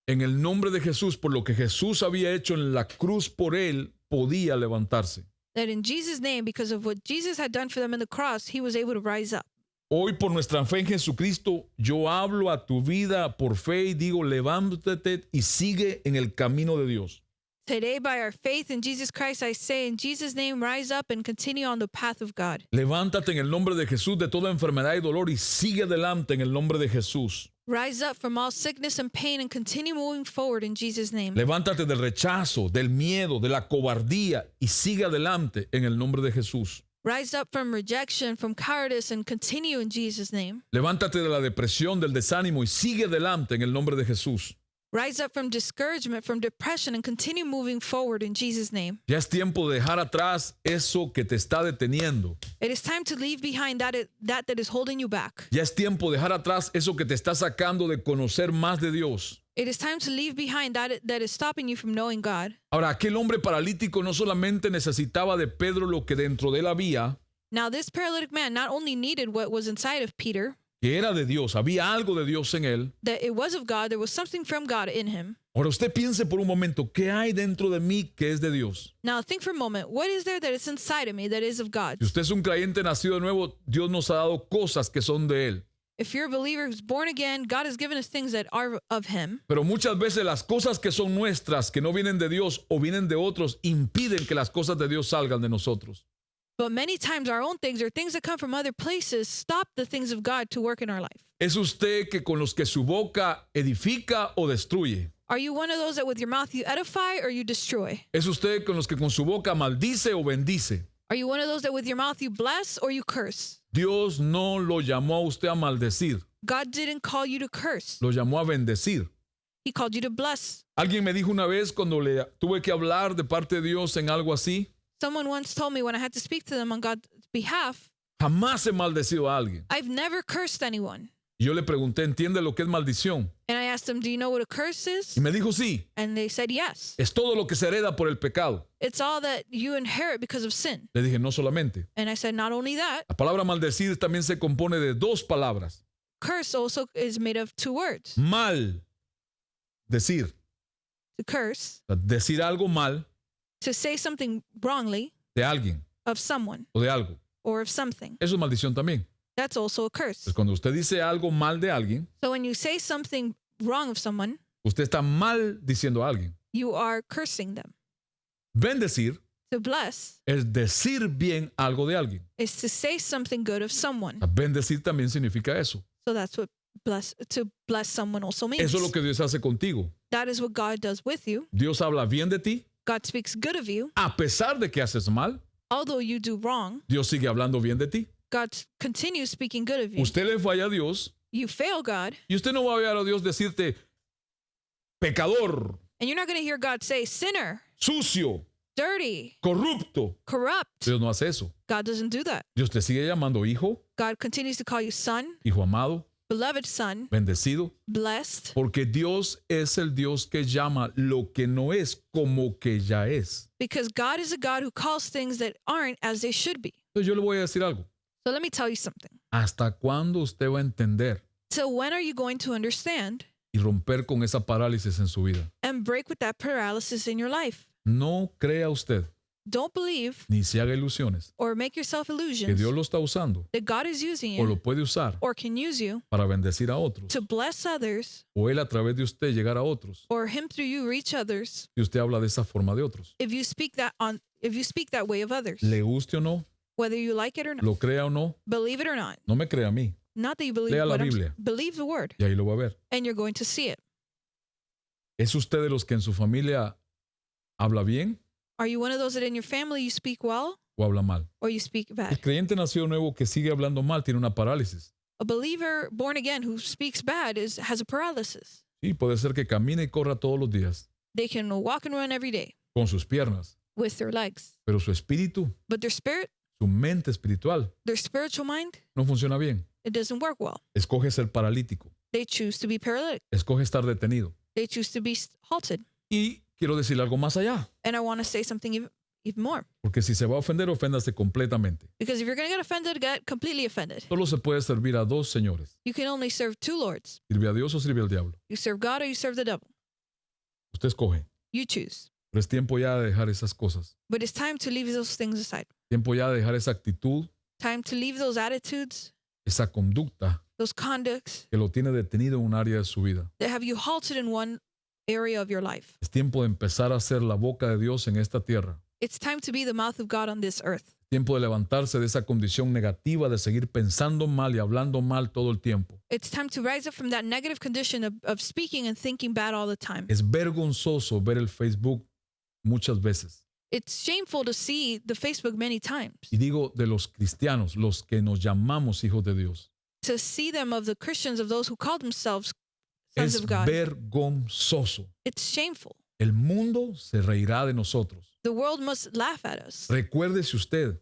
en el nombre de Jesús, por lo que Jesús había hecho en la cruz por él, podía levantarse. that in Jesus' name, because of what Jesus had done for them in the cross, he was able to rise up. Hoy, por nuestra fe en Jesucristo, yo hablo a tu vida por fe y digo, levántate y sigue en el camino de Dios. Today, by our faith in Jesus Christ, I say in Jesus' name, rise up and continue on the path of God. Levántate en el nombre de Jesús de toda enfermedad y dolor y sigue adelante en el nombre de Jesús. Rise up from all sickness and pain and continue moving forward in Jesus' name. Levántate del rechazo, del miedo, de la cobardía y sigue adelante en el nombre de Jesús. Rise up from rejection, from cowardice, and continue in Jesus' name. Levántate de la depresión, del desánimo y sigue adelante en el nombre de Jesús. Rise up from discouragement, from depression, and continue moving forward in Jesus' name. Ya es tiempo de dejar atrás eso que te está deteniendo. It is time to leave behind that is holding you back. Ya es tiempo de dejar atrás eso que te está sacando de conocer más de Dios. It is time to leave behind that is stopping you from knowing God. Ahora, aquel hombre paralítico no solamente necesitaba de Pedro lo que dentro de él había, Now, this paralytic man not only needed what was inside of Peter, que era de Dios, había algo de Dios en él. that it was of God, there was something from God in him. Ahora usted piense por un momento, ¿qué hay dentro de mí que es de Dios? Now, think for a moment, what is there that is inside of me that is of God? Si usted es un creyente nacido de nuevo, Dios nos ha dado cosas que son de él. If you're a believer who's born again, God has given us things that are of him. Pero muchas veces las cosas que son nuestras, que no vienen de Dios o vienen de otros, impiden que las cosas de Dios salgan de nosotros. But many times our own things or things that come from other places stop the things of God to work in our life. ¿Es usted que con los que su boca edifica o destruye? Are you one of those that with your mouth you edify or you destroy? ¿Es usted con los que con su boca maldice o bendice? Are you one of those that with your mouth you bless or you curse? Dios no lo llamó a usted a maldecir, God didn't call you to curse. lo llamó a bendecir. He called you to bless. Alguien me dijo una vez cuando le tuve que hablar de parte de Dios en algo así, Someone once told me when I had to speak to them on God's behalf, jamás he maldecido a alguien. I've never cursed anyone. Y yo le pregunté, ¿entiende lo que es maldición? And I asked them, do you know what a curse is? Y me dijo, sí, And they said, yes. es todo lo que se hereda por el pecado. It's all that you inherit because of sin. Le dije, no solamente. And I said, not only that, La palabra maldecir también se compone de dos palabras. curse also is made of two words. Mal, decir. To curse, Decir algo mal to say something wrongly de alguien of someone o de algo. or of something. Eso es maldición también. That's also a curse. Entonces, cuando usted dice algo mal de alguien, So when you say something wrong of someone, usted está mal diciendo a alguien. you are cursing them. Bendecir To bless es decir bien algo de alguien. is to say something good of someone. Bendecir también significa eso. So that's what to bless someone also means. Eso es lo que Dios hace contigo. That is what God does with you. Dios habla bien de ti, God speaks good of you. a pesar de que haces mal, Although you do wrong, Dios sigue hablando bien de ti. God continues speaking good of you. Usted le falla a Dios You fail God, y usted no va a ver a Dios decirte pecador, and you're not going to hear God say sinner, sucio, dirty, corrupto. corrupt. Dios no hace eso. God doesn't do that. Dios te sigue llamando hijo, God continues to call you son, hijo amado, beloved son, bendecido, blessed, porque Dios es el Dios que llama lo que no es como que ya es. because God is a God who calls things that aren't as they should be. Entonces yo le voy a decir algo. So let me tell you something. ¿Hasta cuándo usted va a entender Till when are you going to understand y romper con esa parálisis en su vida? and break with that paralysis in your life? No crea usted, Don't believe ni se haga ilusiones, or make yourself que illusions Dios lo está usando that God is using o lo you puede usar or can use you para bendecir a otros, to bless others o Él a través de usted llegar a otros, or him through you reach others y usted habla de esa forma de otros. if you speak that way of others. Le guste o no, Whether you like it or not, lo crea o no, believe it or not. no me crea a mí, Not that you believe Lea la what I'm Biblia. believe the word y ahí lo va a ver. and you're going to see it. ¿Es usted de los que en su familia habla bien Are you one of those that in your family you speak well o habla mal? or you speak El bad? creyente nacido nuevo que sigue hablando mal tiene una parálisis. A believer born again who speaks bad has a paralysis. Sí, puede ser que camine y corra todos los días They can walk and run every day con sus piernas, with their legs, pero su espíritu, but their spirit, su mente espiritual their spiritual mind, no funciona bien. it doesn't work well. Escoge ser paralítico, They choose to be paralytic. escoge estar detenido. They choose to be halted. Y quiero decirle algo más allá, And I want to say something even more. porque si se va a ofender, oféndase completamente. Because if you're going to get offended, get completely offended. Solo se puede servir a dos señores. You can only serve two lords. Sirve a Dios o sirve al diablo. You serve God or you serve the devil. Usted escoge. You choose. Pero es tiempo ya de dejar esas cosas. But it's time to leave those things aside. Tiempo ya de dejar esa actitud, Time to leave those attitudes, esa conducta those conducts que lo tiene detenido en un área de su vida. that have you halted in one area of your life. Es tiempo de empezar a ser la boca de Dios en esta tierra. It's time to be the mouth of God on this earth. Tiempo de levantarse de esa condición negativa de seguir pensando mal y hablando mal todo el tiempo. It's time to rise up from that negative condition of speaking and thinking bad all the time. Es vergonzoso ver el Facebook muchas veces. It's shameful to see the Facebook many times. Y digo de los cristianos, los que nos llamamos hijos de Dios. To see them of the Christians, of those who call themselves sons Es of God. vergonzoso. It's shameful. El mundo se reirá de nosotros. The world must laugh at us. Recuérdese usted,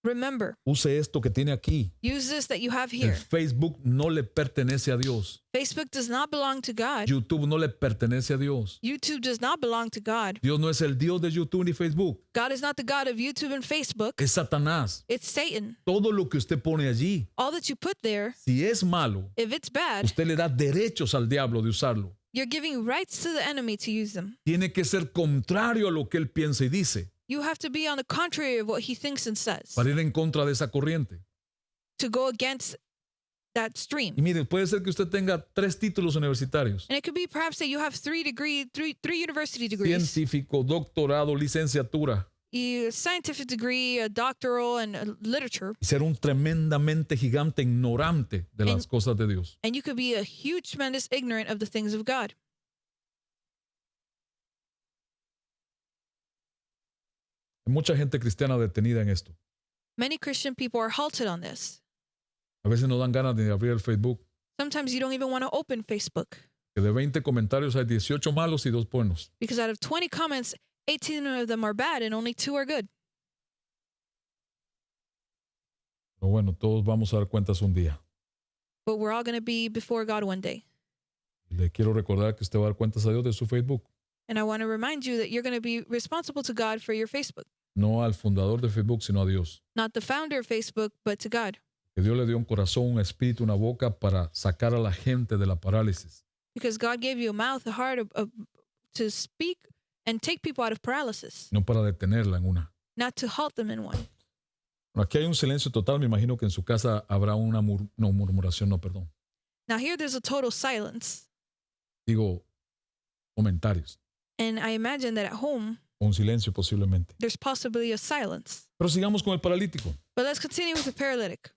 Remember, use esto que tiene aquí. use this that you have El here. Facebook no le pertenece a Dios. Facebook does not belong to God. YouTube no le pertenece a Dios. YouTube does not belong to God. Dios no es el Dios de YouTube ni Facebook. God is not the God of YouTube and Facebook. Es Satanás. It's Satan. Todo lo que usted pone allí, All that you put there, si es malo, if it's bad, usted le da derechos al diablo de usarlo. you're giving rights to the enemy to use them. Tiene que ser contrario a lo que él piensa y dice You have to be on the contrary of what he thinks and says para ir en contra de esa corriente. to go against that stream. Y miren, puede ser que usted tenga 3 títulos universitarios. And it could be perhaps that you have three university degrees, Científico, doctorado, licenciatura. a scientific degree, a doctoral, and a literature. Y ser un tremendamente gigante ignorante de las cosas de Dios. And you could be a huge, tremendous ignorant of the things of God. Hay mucha gente cristiana detenida en esto. Many Christian people are halted on this. A veces no dan ganas de abrir el Facebook. Sometimes you don't even want to open Facebook Que de 20 comentarios hay 18 malos y 2 buenos. because out of 20 comments, 18 of them are bad and only 2 are good. Pero bueno, todos vamos a dar cuentas un día. But we're all going to be before God one day. Y le quiero recordar que usted va a dar cuentas a Dios de su Facebook. And I want to remind you that you're going to be responsible to God for your Facebook. No al fundador de Facebook, sino a Dios. Not the founder of Facebook, but to God. Que Dios le dio un corazón, un espíritu, una boca para sacar a la gente de la parálisis. Because God gave you a mouth, a heart to speak and take people out of paralysis, No para detenerla en una. not to halt them in one. Bueno, aquí hay un silencio total. Me imagino que en su casa habrá una murmuración, no, perdón. Now here there's a total silence. Digo, comentarios. And I imagine that at home, Un silencio posiblemente. there's possibly a silence. Pero sigamos con el paralítico. But let's continue with the paralytic.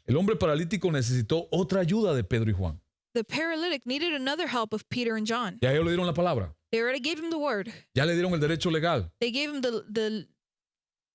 El hombre paralítico necesitó otra ayuda de Pedro y Juan. The paralytic needed another help of Peter and John. Ya ellos le dieron la palabra. They already gave him the word. Ya le dieron el derecho legal. They gave him the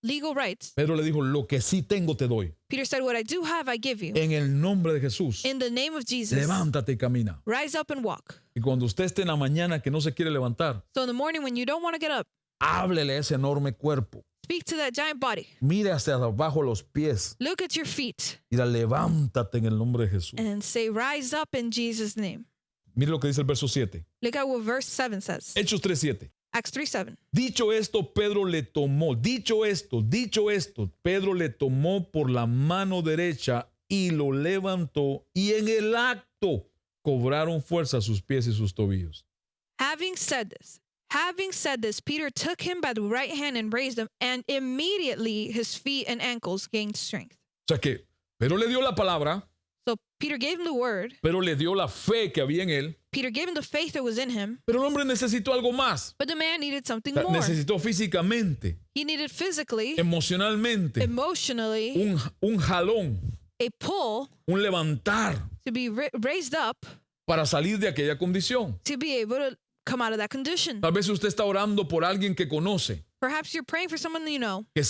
legal rights. Pedro le dijo, lo que sí tengo te doy. Peter said, what I do have, I give you. En el nombre de Jesús, In the name of Jesus, levántate y camina. rise up and walk. Y cuando usted esté en la mañana que no se quiere levantar, So in the morning when you don't want to get up, háblele a ese enorme cuerpo. speak to that giant body. Mire hacia abajo los pies Look at your feet y levántate en el nombre de Jesús. and say, rise up in Jesus' name. Mire lo que dice el verso 7. Look at what verse 7 says. Hechos 3:7. Acts 3:7. Dicho esto, Pedro le tomó, dicho esto, Pedro le tomó por la mano derecha y lo levantó, y en el acto cobraron fuerza sus pies y sus tobillos. Having said this, Peter took him by the right hand and raised him, and immediately his feet and ankles gained strength. O sea que Pedro le dio la palabra, So Peter gave him the word. pero le dio la fe que había en él, Peter gave him the faith that was in him, pero el hombre necesitó algo más. but the man needed something O sea, more. necesitó físicamente, He needed physically, emocionalmente, emotionally, un jalón, a pull un levantar to be raised up para salir de aquella condición. to be able to come out of that condition. Tal vez usted está orando por alguien que conoce, Perhaps you're praying for someone that you know que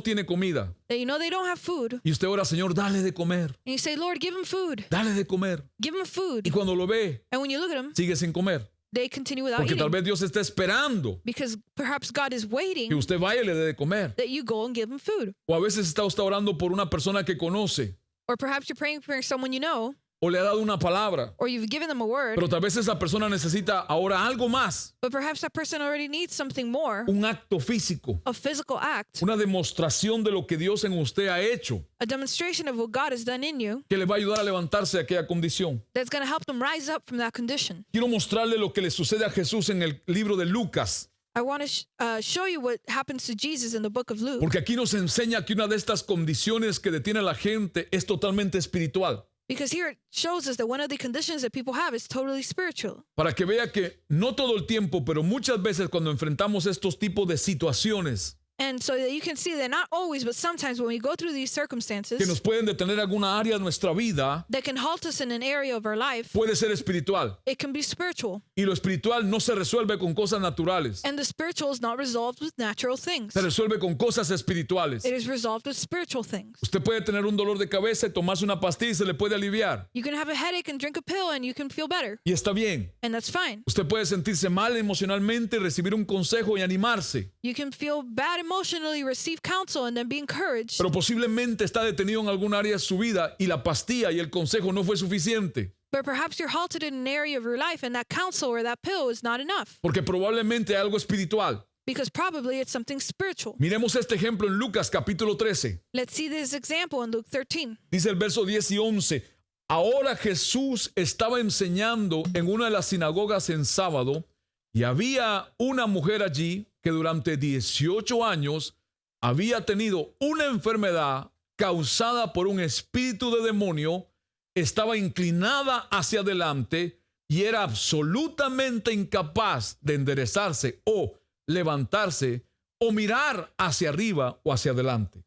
tiene comida, they don't have food, y usted ora, Señor, dale de comer, and you say, Lord, give him food, dale de comer. give him food. Y cuando lo ve, And when you look at him, sigue sin comer. they continue without Porque tal eating vez Dios está esperando because perhaps God is que waiting usted vaya y le dé de comer. that you go and give him food. O a veces está usted orando por una persona que conoce, Or perhaps you're praying for someone you know, o le ha dado una palabra, or you've given them a word, pero tal vez esa persona necesita ahora algo más, but perhaps that person already needs something more, un acto físico, a physical act, una demostración de lo que Dios en usted ha hecho, a demonstration of what God has done in you que le va a ayudar a levantarse de aquella condición. that's going to help them rise up from that condition. Quiero mostrarle lo que le sucede a Jesús en el libro de Lucas, I want to show you what happens to Jesus in the book of Luke, porque aquí nos enseña que una de estas condiciones que detiene a la gente es totalmente espiritual. because here it shows us that one of the conditions that people have is totally spiritual. Para que vea que no todo el tiempo, pero muchas veces cuando enfrentamos estos tipos de situaciones And so that you can see that not always, but sometimes when we go through these que circumstances nos pueden detener alguna área de nuestra vida, that can halt us in an area of our life, puede ser espiritual. it can be spiritual. Y lo espiritual no se resuelve con cosas naturales, And the spiritual is not resolved with natural things. se resuelve con cosas espirituales. It is resolved with spiritual things. Usted puede tener un dolor de cabeza y tomarse una pastilla y se le puede aliviar. You can have a headache and drink a pill and you can feel better. Y está bien. And that's fine. Usted puede sentirse mal emocionalmente, recibir un consejo y animarse. You can feel bad emotionally, receive counsel, and then be encouraged. Pero posiblemente está detenido en algún área de su vida y la pastilla y el consejo no fue suficiente. But perhaps you're halted in an area of your life and that counsel or that pill is not enough. Porque probablemente hay algo espiritual. Because probably it's something spiritual. Miremos este ejemplo en Lucas capítulo 13. Let's see this example in Luke 13. Dice el verso 10 y 11. Ahora Jesús estaba enseñando en una de las sinagogas en sábado y había una mujer allí que durante 18 años había tenido una enfermedad causada por un espíritu de demonio, estaba inclinada hacia adelante y era absolutamente incapaz de enderezarse o levantarse o mirar hacia arriba o hacia adelante.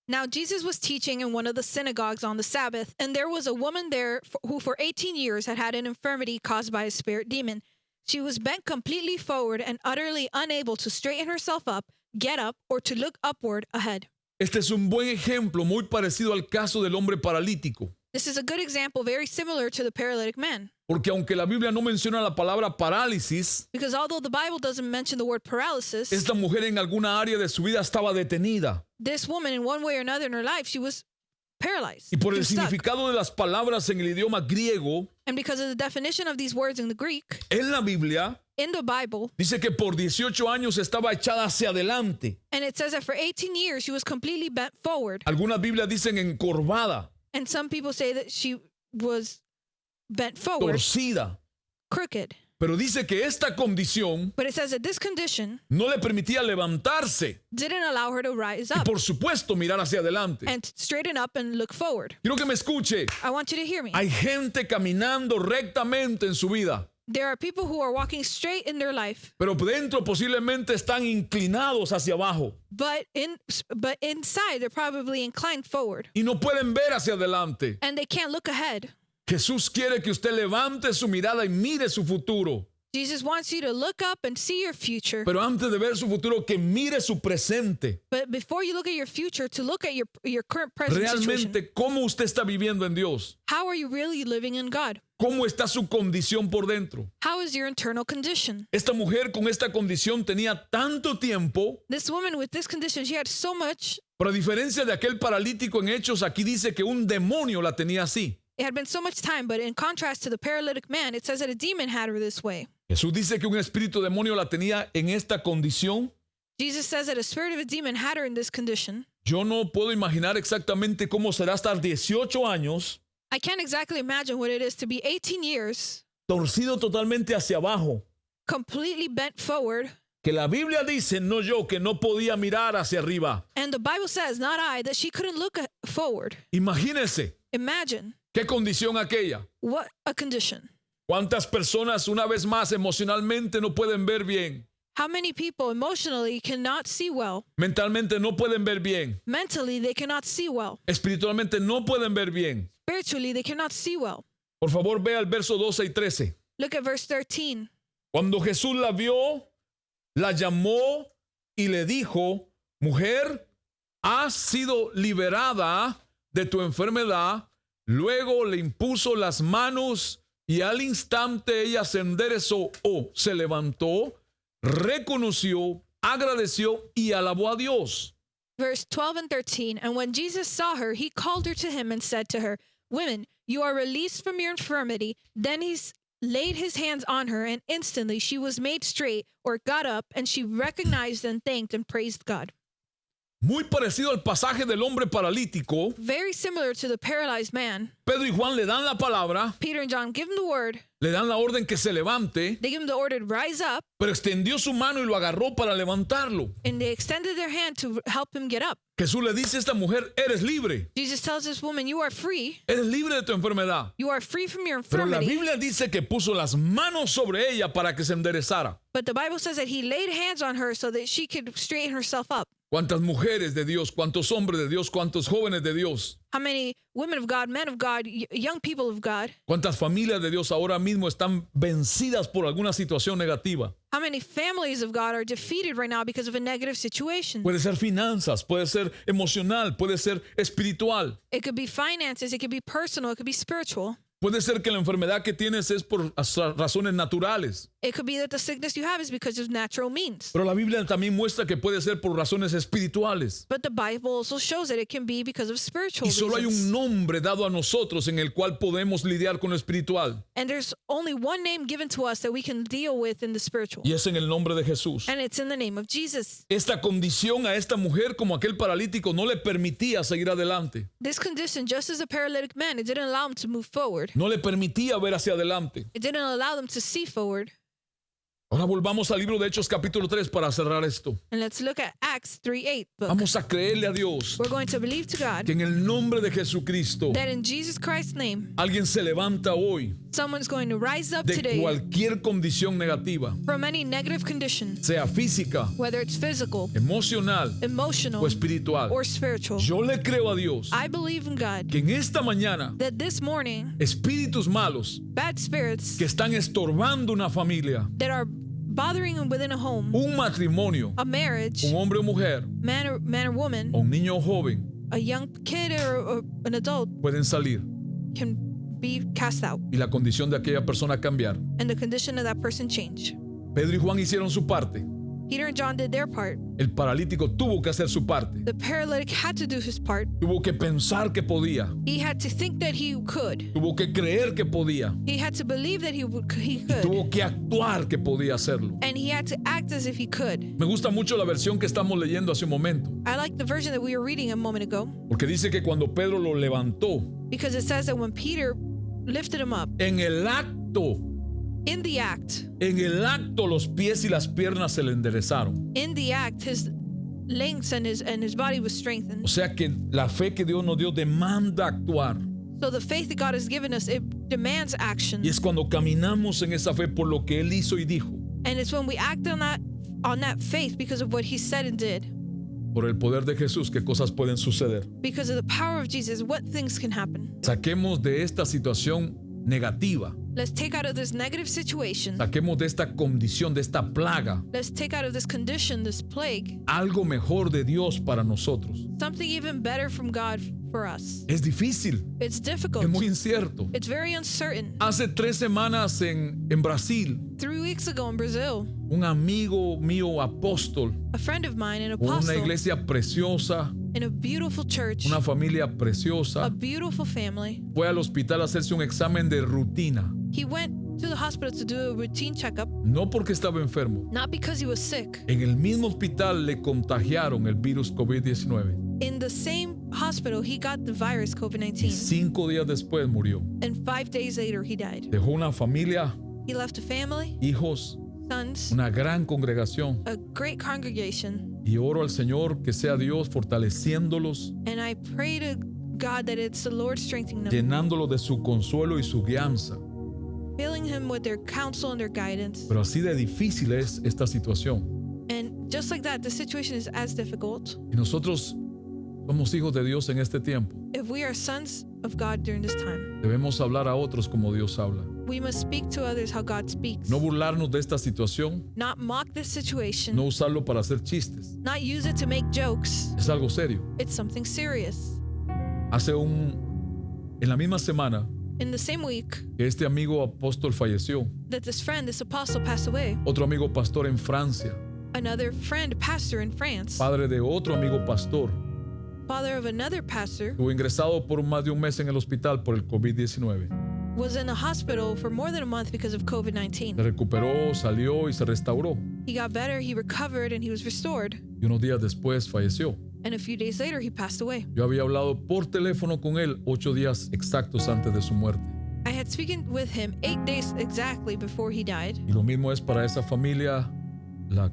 Now Jesus was teaching in one of the synagogues on the Sabbath, and there was a woman there who for 18 years had had an infirmity caused by a spirit demon. She was bent completely forward and utterly unable to straighten herself up, get up, or to look upward ahead. Este es un buen ejemplo muy parecido al caso del hombre paralítico. This is a good example, very similar to the paralytic man. Porque aunque la Biblia no menciona la palabra parálisis, Because although the Bible doesn't mention the word paralysis, esta mujer en alguna área de su vida estaba detenida. this woman, in one way or another in her life, she was paralyzed. Y por She el was stuck. significado de las palabras en el idioma griego, And because of the definition of these words in the Greek, en la Biblia, in the Bible, dice que por 18 años estaba echada hacia adelante. and it says that for 18 years she was completely bent forward. Algunas Biblias dicen encorvada, And some people say that she was bent forward, torcida. crooked. Pero dice que esta condición But it says that this condition no le permitía levantarse didn't allow her to rise y up por supuesto mirar hacia adelante. and straighten up and look forward. Quiero que me escuche. I want you to hear me. Hay gente caminando rectamente en su vida, There are people who are walking straight in their life, pero dentro posiblemente están inclinados hacia abajo but inside they're probably inclined forward y no pueden ver hacia adelante. and they can't look ahead. Jesús quiere que usted levante su mirada y mire su futuro. Jesus wants you to look up and see your future. Pero antes de ver su futuro, que mire su presente. But before you look at your future, to look at your current present situation. Realmente, ¿cómo usted está viviendo en Dios? How are you really living in God? ¿Cómo está su condición por dentro? How is your internal condition? Esta mujer con esta condición tenía tanto tiempo, This woman with this condition, she had so much. pero a diferencia de aquel paralítico en Hechos, aquí dice que un demonio la tenía así. It had been so much time, but in contrast to the paralytic man, it says that a demon had her this way. Jesús dice que un espíritu demonio la tenía en esta condición. Jesus says that a spirit of a demon had her in this condition. Yo no puedo imaginar exactamente cómo será estar 18 años, I can't exactly imagine what it is to be 18 years, torcido totalmente hacia abajo. completely bent forward. Que la Biblia dice, no yo, que no podía mirar hacia arriba. And the Bible says, not I, that she couldn't look forward. Imagínense Imagine qué condición aquella. what a condition. ¿Cuántas personas una vez más emocionalmente no pueden ver bien? How many people emotionally cannot see well? Mentalmente no pueden ver bien. Mentally, they cannot see well. Espiritualmente no pueden ver bien. Spiritually, they cannot see well. Por favor, vea el verso 12 y 13. Look at verse 13. Cuando Jesús la vio, la llamó y le dijo, mujer, has sido liberada de tu enfermedad. Luego le impuso las manos y al instante ella se enderezó o se levantó, reconoció, agradeció y alabó a Dios. Verse 12 and 13. And when Jesus saw her, he called her to him and said to her, Women, you are released from your infirmity. Then he laid his hands on her, and instantly she was made straight, or got up, and she recognized and thanked and praised God. Muy parecido al pasaje del hombre paralítico, Very similar to the paralyzed man. Pedro y Juan le dan la palabra, Peter and John give him the word. le dan la orden que se levante, They give him the order to rise up, pero extendió su mano y lo agarró para levantarlo. and they extended their hand to help him get up. Jesús le dice a esta mujer, eres libre, Jesus tells this woman, you are free. eres libre de tu enfermedad. You are free from your Pero la infirmity. Biblia dice que puso las manos sobre ella para que se enderezara. But the Bible says that he laid hands on her so that she could straighten herself up. ¿Cuántas mujeres de Dios, cuántos hombres de Dios, cuántos jóvenes de Dios, How many women of God, men of God, young people of God, cuántas familias de Dios ahora mismo están vencidas por alguna situación negativa? how many families of God are defeated right now because of a negative situation? Puede ser finanzas, puede ser emocional, puede ser espiritual. It could be finances, it could be personal, it could be spiritual. Puede ser que la enfermedad que tienes es por razones naturales. It could be that the sickness you have is because of natural means. Pero la Biblia también muestra que puede ser por razones espirituales. But the Bible also shows that it can be because of spiritual Y solo hay reasons. un nombre dado a nosotros en el cual podemos lidiar con lo espiritual. And there's only one name given to us that we can deal with in the spiritual. Y es en el nombre de Jesús. And it's in the name of Jesus. Esta condición a esta mujer, como aquel paralítico, no le permitía seguir adelante. This condition, just as a paralytic man, it didn't allow him to move forward. No le permitía ver hacia adelante. It didn't allow them to see forward. Ahora volvamos al libro de Hechos capítulo 3 para cerrar esto. And let's look at Acts 3:8 book. Vamos a creerle a Dios We're going to believe to God que en el nombre de Jesucristo that in Jesus Christ's name, alguien se levanta hoy someone's going to rise up de today cualquier condición negativa, from any negative condition, sea física, whether it's physical, emocional emotional, o espiritual. or spiritual. Yo le creo a Dios I believe in God que en esta mañana that this morning, espíritus malos bad spirits que están estorbando una familia, that are bothering within a home, un matrimonio, a marriage, un hombre o mujer, man or woman, o un niño o joven, a young kid or an adult pueden salir can be cast out y la condición de aquella persona cambiar. and the condition of that person change. Pedro y Juan hicieron su parte. Peter and John did their part. El paralítico tuvo que hacer su parte. The paralytic had to do his part. Tuvo que pensar que podía. He had to think that he could. Tuvo que creer que podía. He had to believe that he could. Tuvo que actuar que podía hacerlo. And he had to act as if he could. Me gusta mucho la versión que estamos leyendo hace un momento, I like the version that we were reading a moment ago porque dice que cuando Pedro lo levantó, because it says that when Peter lifted him up, en el acto in the act, los pies y las piernas se le enderezaron. his lengths and his body was strengthened. O sea que la fe que Dios nos dio demanda actuar. So the faith that God has given us, it demands action. Y es cuando caminamos en esa fe por lo que Él hizo y dijo, And it's when we act on that faith because of what he said and did. por el poder de Jesús, que cosas pueden suceder. Because of the power of Jesus, what things can happen. Saquemos de esta situación negativa, Let's take out of this negative situation. saquemos de esta condición, de esta plaga, Let's take out of this condition, this plague, algo mejor de Dios para nosotros. something even better from God for us. Es difícil, It's difficult. es muy incierto. It's very uncertain. Hace 3 semanas en Brasil, 3 weeks ago in Brazil, un amigo mío apóstol, a friend of mine, an con una apostle, iglesia preciosa, in a beautiful church, una familia a preciosa, beautiful family, fue al hospital a hacerse un examen de rutina. he went to the hospital to do a routine checkup, No porque estaba enfermo. not because he was sick. En el mismo hospital le contagiaron el virus COVID-19 In the same hospital, he got the virus y COVID-19, 5 días después murió. and 5 days later, he died. Dejó una familia, He left a family, hijos, sons, una gran congregación. a great congregation, Y oro al Señor que sea Dios fortaleciéndolos, and I pray to God that it's the Lord strengthening them, llenándolos de su consuelo y su guianza. filling him with their counsel and their guidance. Pero así de difícil es esta situación. And just like that, the situation is as difficult. Y nosotros somos hijos de Dios en este tiempo. If we are sons of God during this time, Debemos hablar a otros como Dios habla. we must speak to others how God speaks. No burlarnos de esta situación, Not mock this situation, no usarlo para hacer chistes. not use it to make jokes. Es algo serio. It's something serious. En la misma semana In the same week que este amigo apóstol falleció, that this friend, this apostle, passed away, otro amigo pastor en Francia, another friend, pastor in France, padre de otro amigo pastor, father of another pastor, estuvo ingresado por más de un mes en el hospital por el COVID-19. was in a hospital for more than a month because of Se COVID-19. recuperó, salió y se restauró. He got better, he recovered, and he was restored. Y unos días después falleció. And a few days later, he passed away. Yo había hablado por teléfono con él 8 días exactos antes de su muerte. I had spoken with him 8 days exactly before he died. Y lo mismo es para esa familia,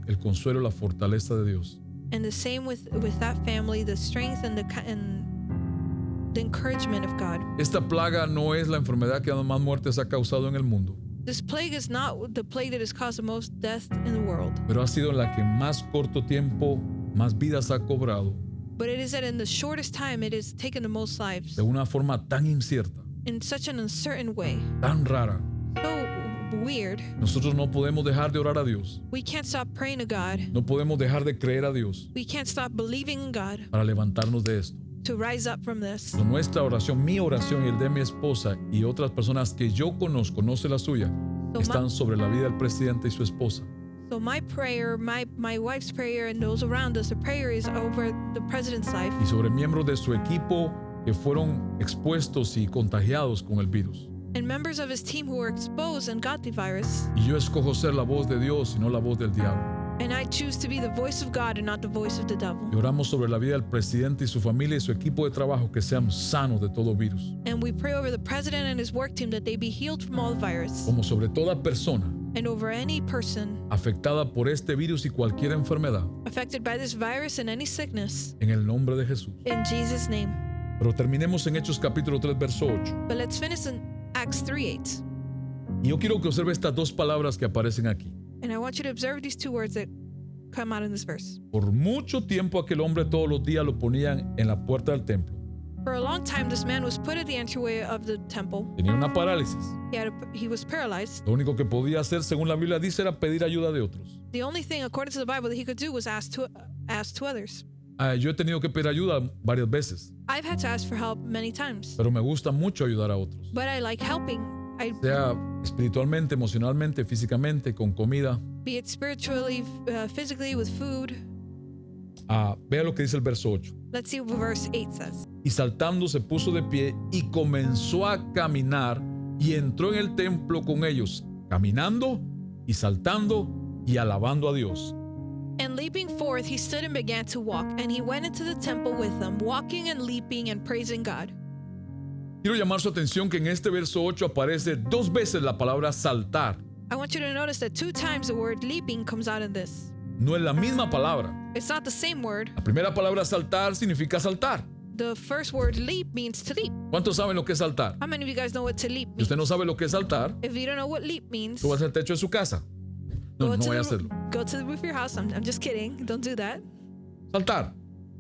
el consuelo y la fortaleza de Dios. And the same with that family, the strength and the encouragement of God. Esta plaga no es la enfermedad que más muertes ha causado en el mundo, This plague is not the plague that has caused the most death in the world, pero ha sido la que más corto tiempo, más vidas ha cobrado, but it is that in the shortest time it has taken the most lives de una forma tan incierta, in such an uncertain way. tan rara. So weird. Nosotros no podemos dejar de orar a Dios, We can't stop praying to God. no podemos dejar de creer a Dios We can't stop believing in God para levantarnos de esto. to rise up from this. Pero nuestra oración, mi oración y el de mi esposa y otras personas que yo conozco, no sé la suya, están sobre la vida del presidente y su esposa. So my prayer, my wife's prayer, and those around us, the prayer is over the president's life Y sobre miembros de su equipo que fueron expuestos y contagiados con el virus. and members of his team who were exposed and got the virus. Y yo escojo ser la voz de Dios y no la voz del diablo. And I choose to be the voice of God and not the voice of the devil. Y oramos sobre la vida del presidente y su familia y su equipo de trabajo que sean sanos de todo virus. And we pray over the president and his work team that they be healed from all the virus, Como sobre toda persona and over any person afectada por este virus y cualquier enfermedad, affected by this virus and any sickness. en el nombre de Jesús. In Jesus' name. Pero terminemos en Hechos capítulo 3, verso 8. But let's finish in Acts 3:8. Y yo quiero que observe estas dos palabras que aparecen aquí. And I want you to observe these two words that come out in this verse. Por mucho tiempo aquel hombre todos los días lo ponían en la puerta del templo. For a long time, this man was put at the entryway of the temple. Tenía una parálisis. He was paralyzed. Lo único que podía hacer, según la Biblia dice, era pedir ayuda de otros. The only thing, according to the Bible, that he could do was ask to others. Yo he tenido que pedir ayuda varias veces, I've had to ask for help many times, pero me gusta mucho ayudar a otros. but I like helping. Sea espiritualmente, emocionalmente, físicamente, con comida. Be it spiritually, physically, with food. Vea lo que dice el verso 8. Let's see what verse 8 says. Y saltando se puso de pie y comenzó a caminar y entró en el templo con ellos, caminando y saltando y alabando a Dios. And leaping forth, he stood and began to walk, and he went into the temple with them, walking and leaping and praising God. Quiero llamar su atención que en este verso 8 aparece 2 veces la palabra saltar. I want you to notice that 2 times the word leaping comes out in this. No es la misma palabra. It's not the same word. La primera palabra saltar significa saltar. The first word leap means to leap. ¿Cuántos saben lo que es saltar? How many of you guys know what to leap Si means? usted no sabe lo que es saltar, If you don't know what leap means, tú vas al techo de su casa. No, go no to voy a the- hacerlo. go to the roof of your house. I'm just kidding. Don't do that. Saltar.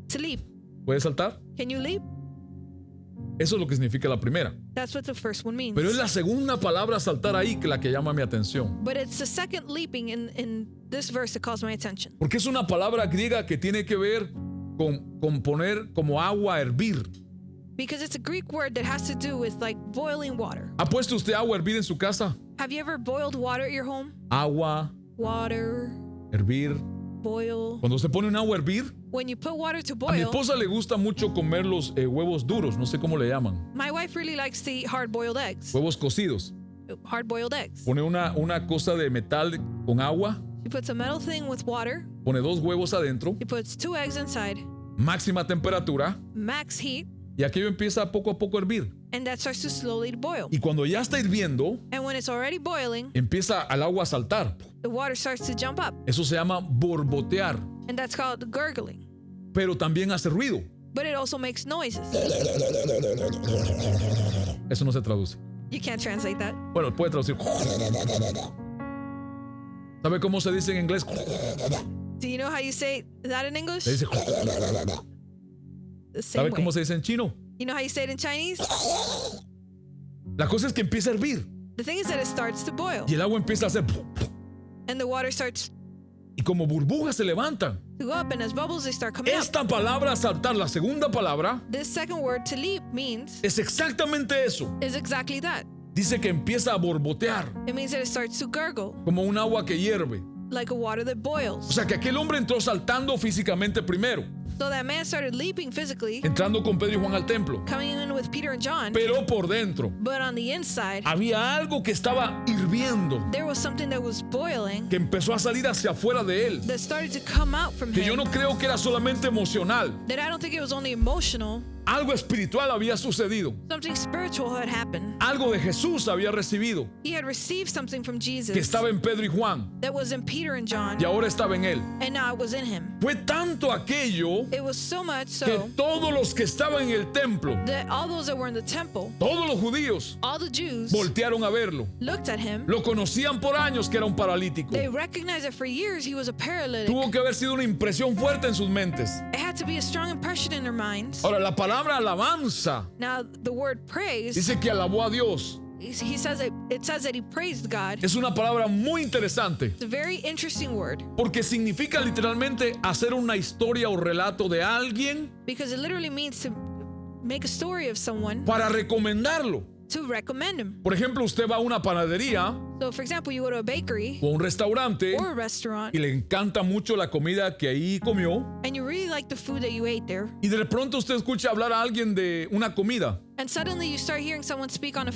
To leap. ¿Puedes saltar? Can you leap? Eso es lo que significa la primera. That's what the first one means. Pero es la segunda palabra saltar ahí que la que llama mi atención. But it's the second leaping in this verse that calls my attention. Porque es una palabra griega que tiene que ver con poner como agua a hervir. Because it's a Greek word that has to do with like boiling water. ¿Ha puesto usted agua a hervir en su casa? Have you ever boiled water at your home? Agua, Water, hervir. boil. Cuando se pone un agua a hervir, When you put water to a mi boil, esposa le gusta mucho comer los huevos duros, no sé cómo le llaman. my wife really likes to eat hard-boiled eggs. Huevos cocidos. Hard-boiled eggs. Pone una cosa de metal con agua, She puts a metal thing with water. pone 2 huevos adentro, She puts 2 eggs inside, máxima temperatura, max heat, y aquello empieza poco a poco a hervir. and that starts to slowly boil. Y cuando ya está hirviendo, And when it's already boiling, empieza el agua a saltar. the water starts to jump up, Eso se llama borbotear, and that's called gurgling. pero también hace ruido. But it also makes noises. Eso no se traduce. You can't translate that. Bueno, puede traducir. ¿Sabe cómo se dice en inglés? Do you know how you say that in English? Se dice. The same ¿Sabe way. cómo se dice en chino? You know how you say it in Chinese? La cosa es que empieza a hervir The thing is that it starts to boil, y el agua empieza a hacer. and the water starts Y como burbujas se levantan. to go up, and as bubbles they start coming up. Esta palabra saltar, la segunda palabra, This second word, to leap, means es exactamente eso. is exactly that. Dice que empieza a borbotear It means that it starts to gurgle, como un agua que hierve. like a water that O boils. sea que aquel hombre entró saltando físicamente primero, So that man started leaping physically, entrando con Pedro y Juan al templo. coming in with Peter and John, Pero por dentro but on the inside, había algo que estaba hirviendo, there was something that was boiling que empezó a salir hacia afuera de él. that started to come out from Que yo him. no creo que era solamente emocional. That I don't think it was only emotional, Algo espiritual había sucedido. something spiritual had happened. Algo de Jesús había recibido, He had received something from que Jesus estaba en Pedro y Juan, that was in Peter and John, y ahora estaba en él. and now it was in him. Fue tanto aquello It was so much que so todos los que estaban en el templo, that all those that were in the temple, todos los judíos, all the Jews, voltearon a verlo. looked at him. Lo conocían por años que era un paralítico. They recognized that for years he was a paralytic. Tuvo que haber sido una impresión fuerte en sus mentes. It had to be a strong impression in their minds. Ahora, la palabra alabanza Now, the word praise, dice que alabó a Dios. he says it says that he praised God. Es una palabra muy interesante It's a very interesting word porque significa literalmente hacer una historia o relato de alguien because it literally means to make a story of someone para recomendarlo. to recommend him. Por ejemplo, usted va a una panadería So, for example, you go to a bakery o un restaurante or a restaurant y le encanta mucho la comida que ahí comió and you really like the food that you ate there, y de pronto usted escucha hablar a alguien de una comida and suddenly you start hearing someone speak on a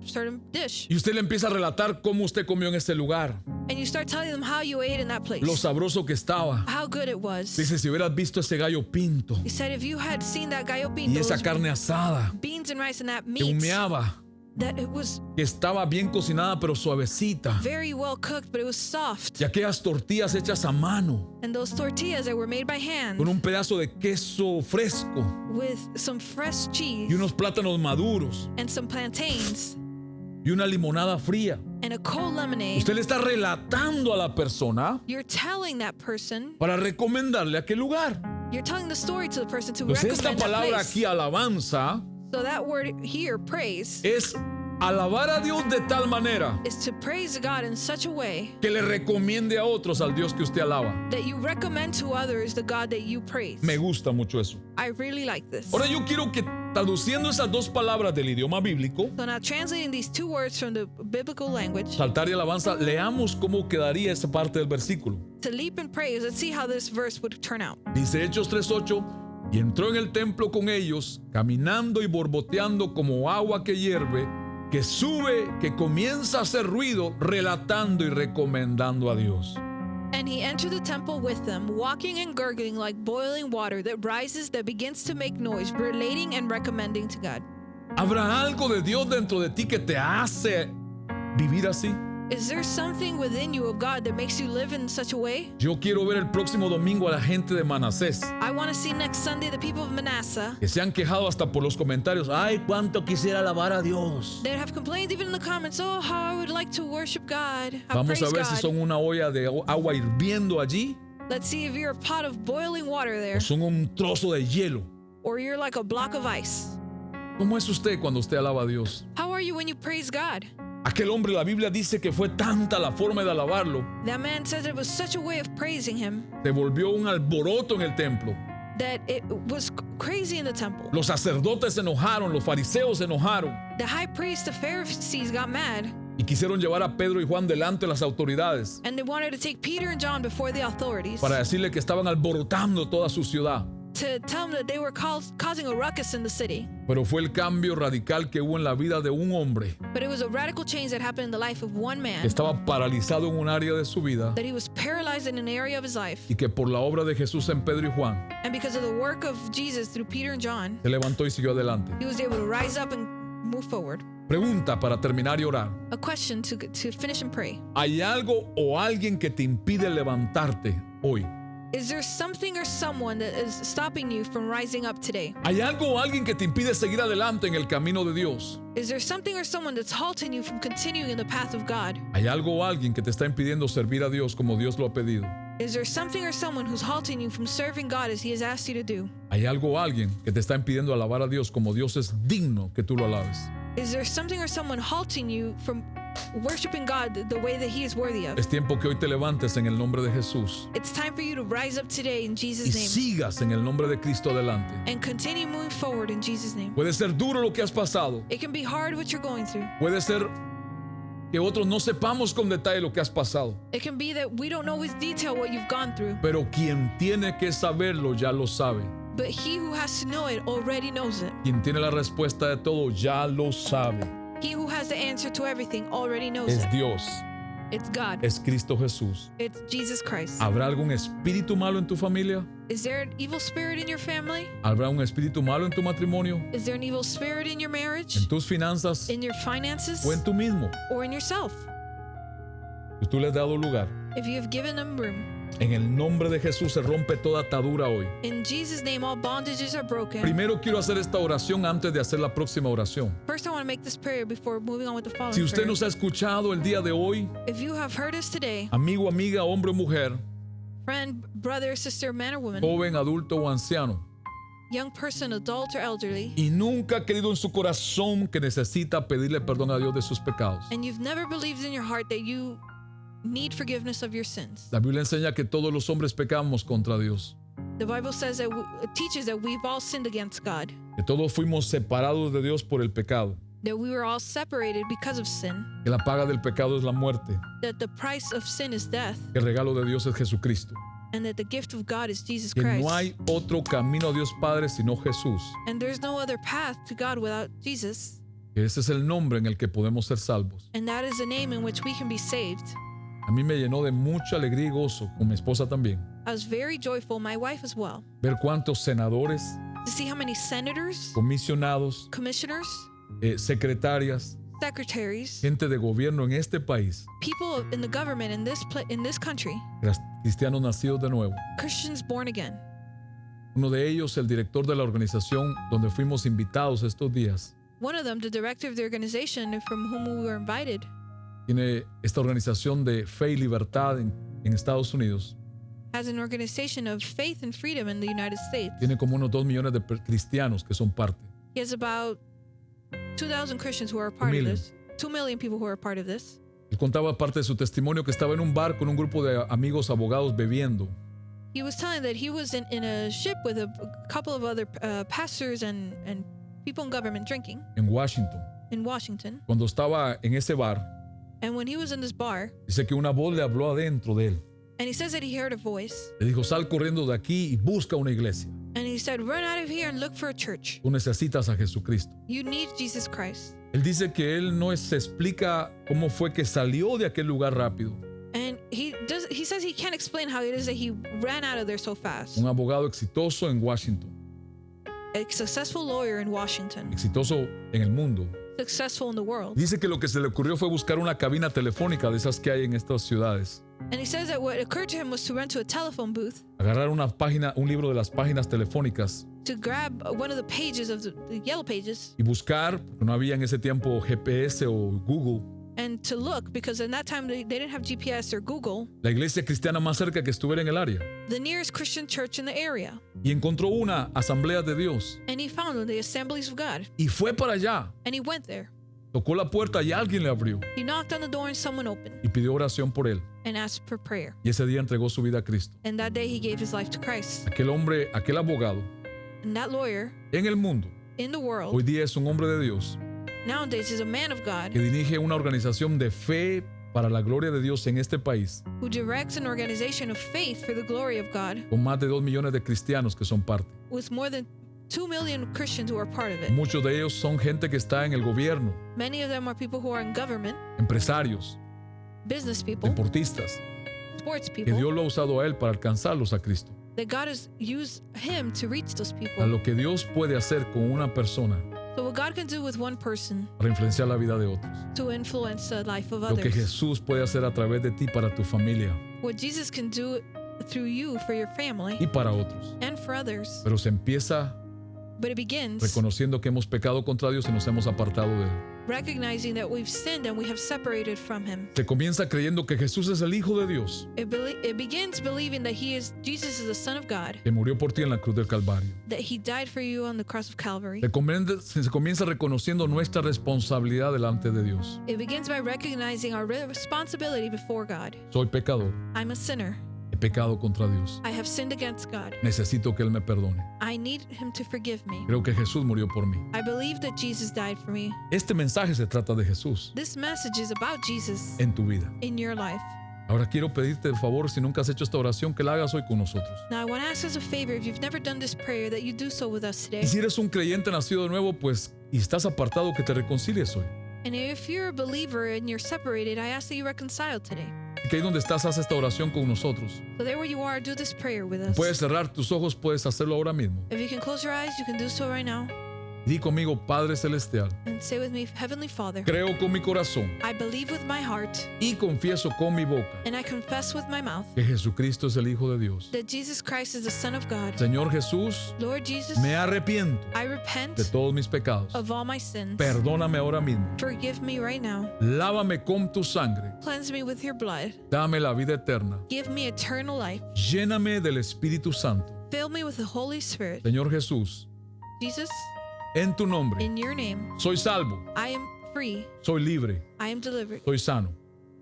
certain dish, y usted le empieza a relatar cómo usted comió en este lugar, and you start telling them how you ate in that place, lo sabroso que estaba. how good it was. Dice, si hubieras visto ese gallo pinto He said if you had seen that gallo y pinto, esa those carne asada beans and rice and that que meat, humeaba, that it was que estaba bien cocinada pero suavecita, very well cooked, but it was soft. y aquellas tortillas hechas a mano And those tortillas that were made by hand con un pedazo de queso fresco with some fresh cheese y unos plátanos maduros and some plantains y una limonada fría. and a cold lemonade. Usted le está relatando a la persona You're telling that person, para recomendarle aquel lugar. you're telling the story to the person to Entonces esta recommend that palabra place. aquí, alabanza, So that word here, praise, es alabar a Dios de tal manera is to praise God in such a way que le recomiende a otros al Dios que usted alaba. that you recommend to others the God that you praise. Me gusta mucho eso. I really like this. Ahora yo quiero que traduciendo esas dos palabras del idioma bíblico, So now translating these two words from the biblical language, saltar y alabanza, leamos cómo quedaría esa parte del versículo. to leap and praise, let's see how this verse would turn out. Dice Hechos 3:8, y entró en el templo con ellos, caminando y borboteando como agua que hierve, que sube, que comienza a hacer ruido, relatando y recomendando a Dios. And he entered the temple with them, walking and gurgling like boiling water that rises, that begins to make noise, relating and recommending to God. ¿Habrá algo de Dios dentro de ti que te hace vivir así? Is there something within you of God that makes you live in such a way? Yo quiero ver el próximo domingo a la gente de Manasés I want to see next Sunday the people of Manasseh que se han quejado hasta por los comentarios. Ay, cuánto quisiera alabar a Dios. that have complained even in the comments, oh, how I would like to worship God. How Vamos praise a ver si God. son una olla de agua hirviendo allí Let's see if you're a pot of boiling water there o son un trozo de hielo. or you're like a block of ice. ¿Cómo es usted cuando usted alaba a Dios? How are you when you praise God? Aquel hombre, la Biblia dice que fue tanta la forma de alabarlo, That man says it was such a way of praising him se volvió un alboroto en el templo. that it was crazy in the temple. Los sacerdotes se enojaron, los fariseos se enojaron The high priest, the Pharisees got mad, y quisieron llevar a Pedro y Juan delante de las autoridades and they wanted to take Peter and John before the authorities para decirle que estaban alborotando toda su ciudad. to tell them that they were causing a ruckus in the city. Pero fue el cambio radical que hubo en la vida de un hombre But it was a radical change that happened in the life of one que man, estaba paralizado en un área de su vida that he was paralyzed in an area of his life. y que por la obra de Jesús en Pedro y Juan And because of the work of Jesus through Peter and John, se levantó y siguió adelante. he was able to rise up and move forward. Pregunta para terminar y orar. A question to finish and pray. ¿Hay algo o alguien que te impide levantarte hoy? Is there something or someone that is stopping you from rising up today? ¿Hay algo o alguien que te impide seguir adelante en el camino de Dios? Is there something or someone that's halting you from continuing in the path of God? ¿Hay algo o alguien que te está impidiendo servir a Dios como Dios lo ha pedido? Is there something or someone who's halting you from serving God as He has asked you to do? ¿Hay algo o alguien que te está impidiendo alabar a Dios como Dios es digno que tú lo alabes? Is there something or someone halting you from worshiping God the way that He is worthy of? Es tiempo que hoy te levantes en el nombre de Jesús It's time for you to rise up today in y Jesus' name sigas en el nombre de Cristo adelante. and continue moving forward in Jesus' name. Puede ser duro lo que has pasado. It can be hard what you're going through. Puede ser que otros no sepamos con detalle lo que has pasado. It can be that we don't know with detail what you've gone through, Pero quien tiene que saberlo ya lo sabe. but He who has to know it already knows it. Quien tiene la respuesta de todo ya lo sabe. He who has the answer to everything already knows Es it. Dios, It's God. es Cristo Jesús. It's Jesus Christ. ¿Habrá algún espíritu malo en tu familia? Is there an evil spirit in your family? ¿Habrá un espíritu malo en tu matrimonio? Is there an evil spirit in your marriage? ¿En tus finanzas? In your finances? ¿O en tú mismo? Or in yourself? Si tú le has dado lugar. If you have given them room. En el nombre de Jesús se rompe toda atadura hoy. In Jesus' name, all bondages are broken. Primero quiero hacer esta oración antes de hacer la próxima oración. First, I want to make this prayer before moving on with the following Si usted prayer. nos ha escuchado el día de hoy, If you have heard us today, amigo, amiga, hombre o mujer, friend, brother, sister, man or woman, joven, adulto o anciano, young person, adult or elderly, y nunca ha querido en su corazón que necesita pedirle perdón a Dios de sus pecados. and you've never believed in your heart that you need forgiveness of your sins. La Biblia enseña que todos los hombres pecamos contra Dios, The Bible says that it teaches that we've all sinned against God, que todos fuimos separados de Dios por el pecado, that we were all separated because of sin, que la paga del pecado es la muerte, that the price of sin is death, que el regalo de Dios es Jesucristo, and that the gift of God is Jesus que Christ. no hay otro camino a Dios Padre sino Jesús, And there's no other path to God without Jesus, que ese es el nombre en el que podemos ser salvos. and that is the name in which we can be saved. A mí me llenó de mucha alegría y gozo, con mi esposa también, I was very joyful, my wife as well, ver cuántos senadores, to see how many senators, comisionados, commissioners, secretarias, secretaries, gente de gobierno en este país, people in the government in this country, cristianos nacidos de nuevo. Christians born again. Uno de ellos, el director de la organización donde fuimos invitados estos días, One of them, the director of the organization from whom we were invited, tiene esta organización de fe y libertad en Estados Unidos. has an organization of faith and freedom in the United States. Tiene como unos 2 millones de cristianos que son parte. He has about 2,000 Christians who are a part of million. this. 2 million people who are a part of this. Él contaba parte de su testimonio que estaba en un bar con un grupo de amigos abogados bebiendo. He was telling that he was in a ship with a couple of other pastors and people in government drinking En Washington. in Washington. Cuando estaba en ese bar, And when he was in this bar, dice que una voz le habló adentro de él. and he says that he heard a voice, Le dijo, sal corriendo de aquí y busca una iglesia. and he said, run out of here and look for a church. Tú necesitas a Jesucristo. You need Jesus Christ. Él dice que él no se explica cómo fue que salió de aquel lugar rápido. And he says he can't explain how it is that he ran out of there so fast. Un abogado exitoso en Washington, A successful lawyer in Washington, exitoso en el mundo. successful in the world. Dice que lo que se le ocurrió fue buscar una cabina telefónica de esas que hay en estas ciudades. And he says that what occurred to him was to run to a telephone booth Agarrar una página, un libro de las páginas telefónicas to grab one of the pages of the yellow pages y buscar, porque no había en ese tiempo GPS o Google, and to look, because in that time they didn't have GPS or Google, la iglesia cristiana más cerca que estuviera en el área. the nearest Christian church in the area. Y encontró una asamblea de Dios. And he found the Assemblies of God. Y fue para allá. And he went there. Tocó la puerta y alguien le abrió He knocked on the door and someone opened y pidió oración por él. and asked for prayer. Y ese día entregó su vida a Cristo. And that day he gave his life to Christ. Aquel hombre, aquel abogado And that lawyer en el mundo, in the world hoy día es un hombre de Dios nowadays is a man of God que dirige una organización de fe para la gloria de Dios en este país, who directs an organization of faith for the glory of God con más de 2 millones de cristianos que son parte. with more than 2 million Christians who are part of it. Muchos de ellos son gente que está en el gobierno, Many of them are people who are in government, empresarios, business people, deportistas, sports que people, Dios lo ha usado a él para alcanzarlos a Cristo. that God has used him to reach those A people. lo que Dios puede hacer con una persona So what God can do with one person para influenciar la vida de otros. to influence the life of Lo que others. Jesús puede hacer a través de ti para tu familia What Jesus can do through you for your family y para otros. and for others. Pero se empieza But it begins reconociendo que hemos pecado contra Dios y nos hemos apartado de Él. recognizing that we've sinned and we have separated from him. Se comienza creyendo que Jesús es el Hijo de Dios, It begins believing that Jesus is the Son of God, que murió por ti en la cruz del Calvario. that he died for you on the cross of Calvary. Se comienza reconociendo nuestra responsabilidad delante de Dios. It begins by recognizing our responsibility before God. Soy pecador, I'm a sinner. he pecado contra Dios. I have sinned against God. Necesito que Él me perdone. I need him to forgive me. Creo que Jesús murió por mí. I believe that Jesus died for me. Este mensaje se trata de Jesús This message is about Jesus en tu vida. in your life. Ahora quiero pedirte el favor, si nunca has hecho esta oración, que la hagas hoy con nosotros. Now, I want to ask as a favor, if you've never done this prayer, that you do so with us today. Y si eres un creyente nacido de nuevo, pues, y estás apartado, que te reconcilies hoy. And if you're a believer and you're separated, I ask that you reconcile today. Y que ahí donde estás, haz esta oración con nosotros. So there where you are, do this prayer with us. Puedes cerrar tus ojos, puedes hacerlo ahora mismo. If you can close your eyes, you can do so right now. Di conmigo, Padre Celestial, And say with me, Heavenly Father, creo con mi corazón I believe with my heart y confieso con mi boca and I confess with my mouth que Jesucristo es el Hijo de Dios. that Jesus Christ is the Son of God. Señor Jesús, Lord Jesus, me arrepiento I repent de todos mis pecados. of all my sins. Perdóname ahora mismo. Forgive me right now. Lávame con tu sangre. Cleanse me with your blood. Dame la vida eterna. Give me eternal life. Lléname del Espíritu Santo. Fill me with the Holy Spirit. Señor Jesús, Jesus, en tu nombre, in your name, soy salvo, I am free. soy libre, I am delivered. soy sano.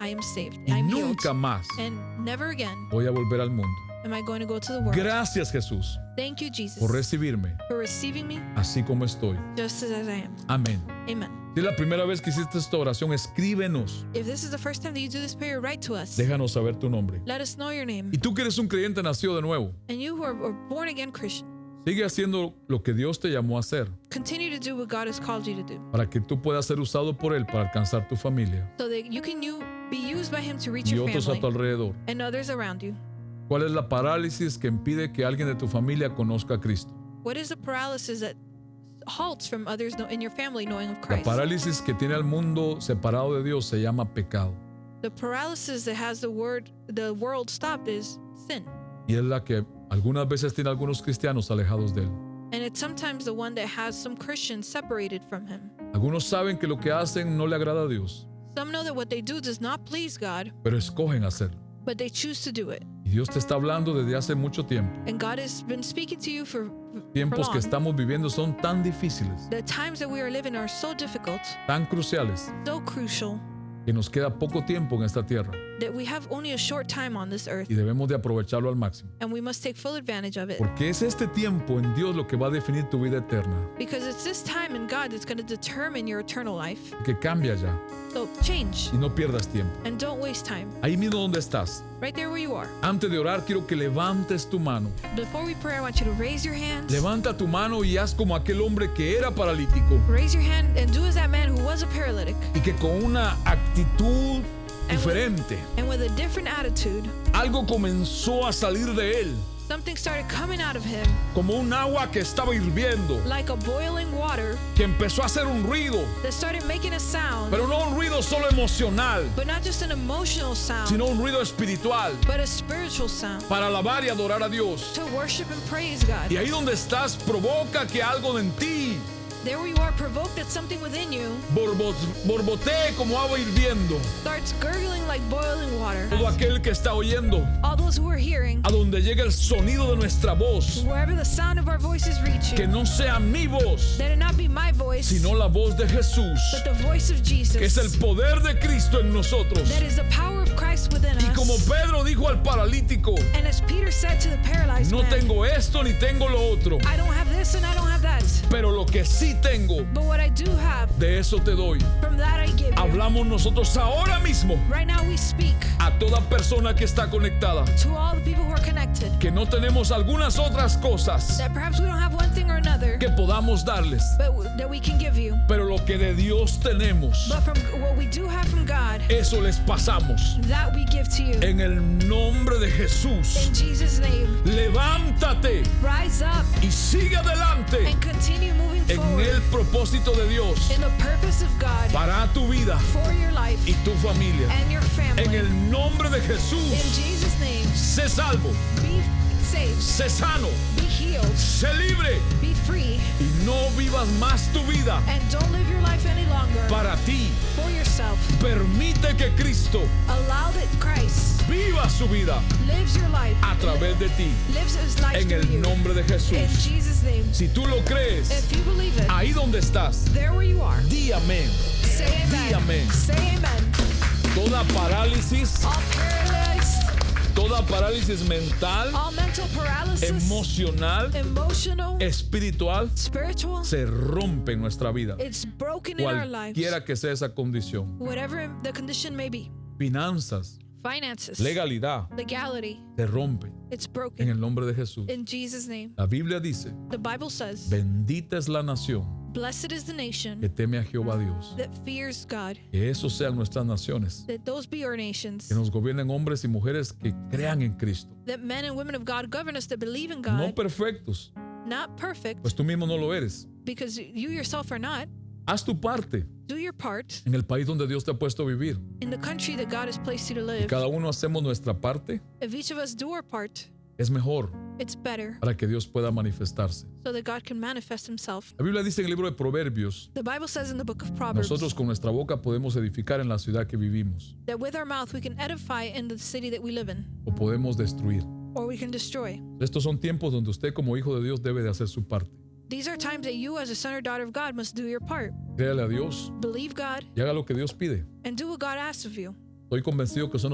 I am saved. Y I am healed. nunca más And never again voy a volver al mundo. am I going to go to the world. Gracias, Jesús, Thank you, Jesus, por recibirme for receiving me así como estoy. just as I am. Amén. Amen. Si es la primera vez que hiciste esta oración, escríbenos. If this is the first time that you do this prayer, write to us. Déjanos saber tu nombre. Let us know your name. Y tú que eres un creyente nacido de nuevo, And you who are born again Christian, sigue haciendo lo que Dios te llamó a hacer continue to do what God has called you to do para que tú puedas ser usado por Él para alcanzar tu familia so that you can be used by Him to reach y your otros a tu family alrededor. and others around you. ¿Cuál es la parálisis que impide que alguien de tu familia conozca a Cristo? What is the paralysis that halts from others in your family knowing of La Christ? parálisis que tiene al mundo separado de Dios se llama pecado The paralysis that has the world stopped is sin. y es la que algunas veces tiene a algunos cristianos alejados de Él. And it's sometimes the one that has some Christians separated from Him. Algunos saben que lo que hacen no le agrada a Dios, Some know that what they do does not please God, pero escogen hacerlo. but they choose to do it. Y Dios te está hablando desde hace mucho tiempo. And God has been speaking to you for Tiempos que long. estamos viviendo son tan difíciles, The times that we are living are so difficult, tan cruciales, so crucial, que nos queda poco tiempo en esta tierra that we have only a short time on this earth, y debemos de aprovecharlo al máximo. and we must take full advantage of it. Porque es este tiempo en Dios lo que va a definir tu vida eterna, Because it's this time in God that's going to determine your eternal life. que cambia ya So change y no pierdas tiempo. and don't waste time. Ahí mismo donde estás, Right there where you are. antes de orar quiero que levantes tu mano. Before we pray, I want you to raise your hands. Levanta tu mano y haz como aquel hombre que era paralítico Raise your hand and do as that man who was a paralytic. y que con una actitud diferente And with a different attitude, algo comenzó a salir de él, something started coming out of him como un agua que estaba hirviendo, like a boiling water que empezó a hacer un ruido, that started making a sound, pero no un ruido solo emocional, but not just an emotional sound, sino un ruido espiritual but a spiritual sound para alabar y adorar a Dios. to worship and praise God. Y ahí donde estás provoca que algo en ti There where you are provoked at something within you borbotee como agua hirviendo. starts gurgling like boiling water. Todo aquel que está oyendo, All those who are hearing, a donde llega el sonido de nuestra voz, wherever the sound of our voices reach que you, no sea mi voz, let it not be my voice, sino la voz de Jesús, but the voice of Jesus. que es el poder de Cristo en nosotros. That is the power of Christ within Y como us. Pedro dijo al paralítico, And as Peter said to the paralyzed no man, tengo esto ni tengo lo otro, I don't have this and I don't have that, pero lo que sí tengo, but what I do have, de eso te doy. from that I give you. Hablamos nosotros ahora mismo Right now we speak a toda persona que está conectada, to all the people who are connected, que no tenemos algunas otras cosas that perhaps we don't have one thing or another, que podamos darles, but that we can give you. pero lo que de Dios tenemos, But from what we do have from God, eso les pasamos. that we give to you. En el nombre de Jesús, In Jesus' name, levántate rise up y sigue adelante and continue moving en forward el propósito de Dios in the purpose of God para tu vida for your life y tu familia. and your family. En el nombre de In Jesús, Jesus' name, sé salvo, be saved, sé sano, be healed, sé libre be free, y no vivas más tu vida and don't live your life any longer para ti. for yourself. Permite que Cristo Allow that Christ viva su vida lives your life, a través de ti. lives his life En through el you. nombre de In Jesús. Jesus' name. Si tú lo crees, If you believe it, ahí donde estás, there where you are, di amén. say Di amen. amén. Say amen. Toda parálisis, All paralyzed, toda parálisis mental, all mental paralysis, emocional, emotional, espiritual, spiritual, se rompe en nuestra vida. it's broken in our lives. Cualquiera que sea esa condición. Whatever the condition may be. Finanzas, Finances, legalidad, legality, se rompe it's en broken. el nombre de Jesús. In Jesus' name. La Biblia dice, The Bible says, bendita es la nación blessed is the que nation teme a Jehová Dios. that fears God, Que esos sean nuestras naciones. that those be our nations, Que nos gobiernen hombres y mujeres que crean en Cristo. that men and women of God govern us that believe in No God, perfectos, not perfect, pues tú mismo no lo eres. because you yourself are not. Haz tu parte Do your part en el país donde Dios te ha puesto a vivir. in the country that God has placed you to Y live. cada uno hacemos nuestra parte, If each of us do our part, es mejor it's better para que Dios pueda manifestarse. so that God can manifest himself. La Biblia dice en el libro de Proverbios, The Bible says in the book of Proverbs nosotros con nuestra boca podemos edificar en la ciudad que vivimos that with our mouth we can edify in the city that we live in, o podemos destruir. or we can destroy. Estos son tiempos donde usted como hijo de Dios debe de hacer su parte. These are times that you as a son or daughter of God must do your part. Créale a Dios Believe God y haga lo que Dios pide. and do what God asks of you. Estoy convencido que son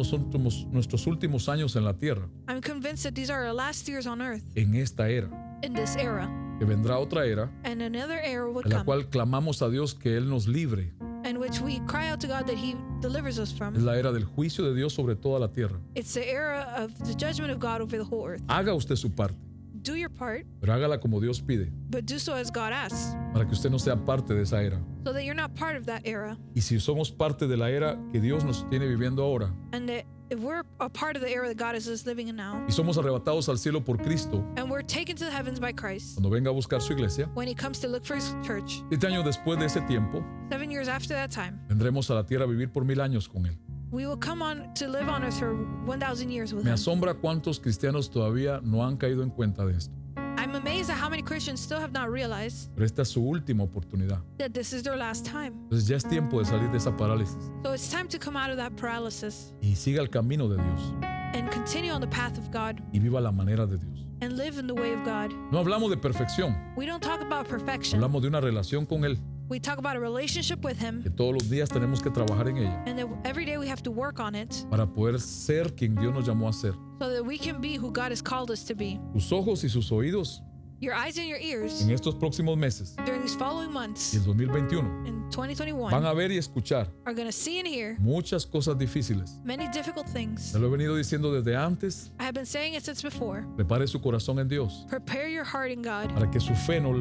nuestros últimos años en la tierra, I'm convinced that these are our last years on earth en esta era, in this era, que vendrá otra era and another era would en la come cual clamamos a Dios que Él nos libre. in which we cry out to God that he delivers us Es from. la era del juicio de Dios sobre toda la tierra. It's the era of the judgment of God over the whole earth. Haga usted su parte, Do your part, pero hágala como Dios pide, but do so as God asks, para que usted no sea parte de esa era. so that you're not part of that era. Y si somos parte de la era que Dios nos tiene viviendo ahora, And that if we're a part of the era that God is just living in now, y somos arrebatados al cielo por Cristo, and we're taken to the heavens by Christ, cuando venga a buscar su iglesia, when he comes to look for his church, 7 años después de ese tiempo, 7 years after that time, vendremos a la tierra a vivir por 1000 años con Él. we will come on to live on earth for 1,000 years with Me him. asombra cuántos cristianos todavía no han caído en cuenta de esto. I'm amazed at how many Christians still have not realized Pero esta es su última oportunidad. that this is their last time. Entonces ya es tiempo de salir de esa parálisis So it's time to come out of that paralysis y siga el camino de Dios and continue on the path of God y viva la manera de Dios. and live in the way of God. No hablamos de perfección, We don't talk about perfection. hablamos de una relación con Él, We talk about a relationship with him, que todos los días tenemos que trabajar en ella and that every day we have to work on it para poder ser quien Dios nos llamó a ser. so that we can be who God has called us to be. Tus ojos y sus oídos Your eyes and your ears en estos próximos meses during these following y months el 2021 in van 2021 a ver y escuchar are going to see and hear muchas cosas difíciles. many difficult things. Te lo he venido diciendo desde antes. I have been saying it since before. Prepare su corazón en Dios Prepare your heart in God para que su fe no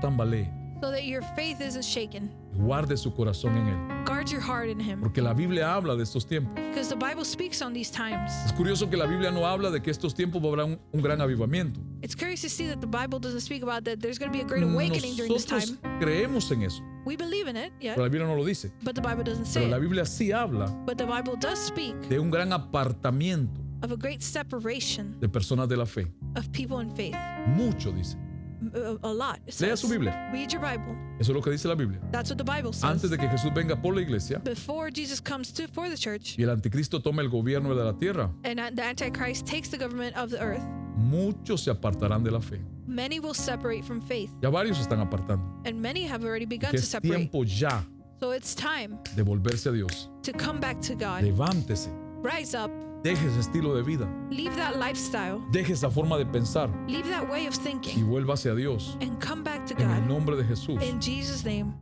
tambalee. so that your faith isn't shaken. Guarde su corazón en Él. Guard your heart in him, Porque la Biblia habla de estos tiempos. because the Bible speaks on these times. Es curioso que la Biblia no habla de que estos tiempos habrá un gran avivamiento. It's curious to see that the Bible doesn't speak about that there's going to be a great awakening during this Nosotros time. creemos en eso, We believe in it, yeah, pero la Biblia no lo dice. but the Bible doesn't Pero say la it. Biblia sí habla But the Bible does speak de un gran apartamiento of a great separation de personas de la fe. of people in faith. Mucho dice. a lot. It Lea says. su Biblia. Read your Bible. Eso es lo que dice la Biblia. That's what the Bible says. Antes de que Jesús venga por la iglesia Before Jesus comes for the church y el anticristo tome el gobierno de la tierra, and the Antichrist takes the government of the earth, muchos se apartarán de la fe. many will separate from faith. Ya varios se están apartando. And many have already begun Que to es separate. tiempo ya So it's time de volverse a Dios. to come back to God. Levántese. Rise up. Deje ese estilo de vida. Leave that lifestyle. Deje esa forma de pensar Leave that way of y thinking vuélvase a Dios. and come back to En el God. nombre de Jesús. In Jesus' name.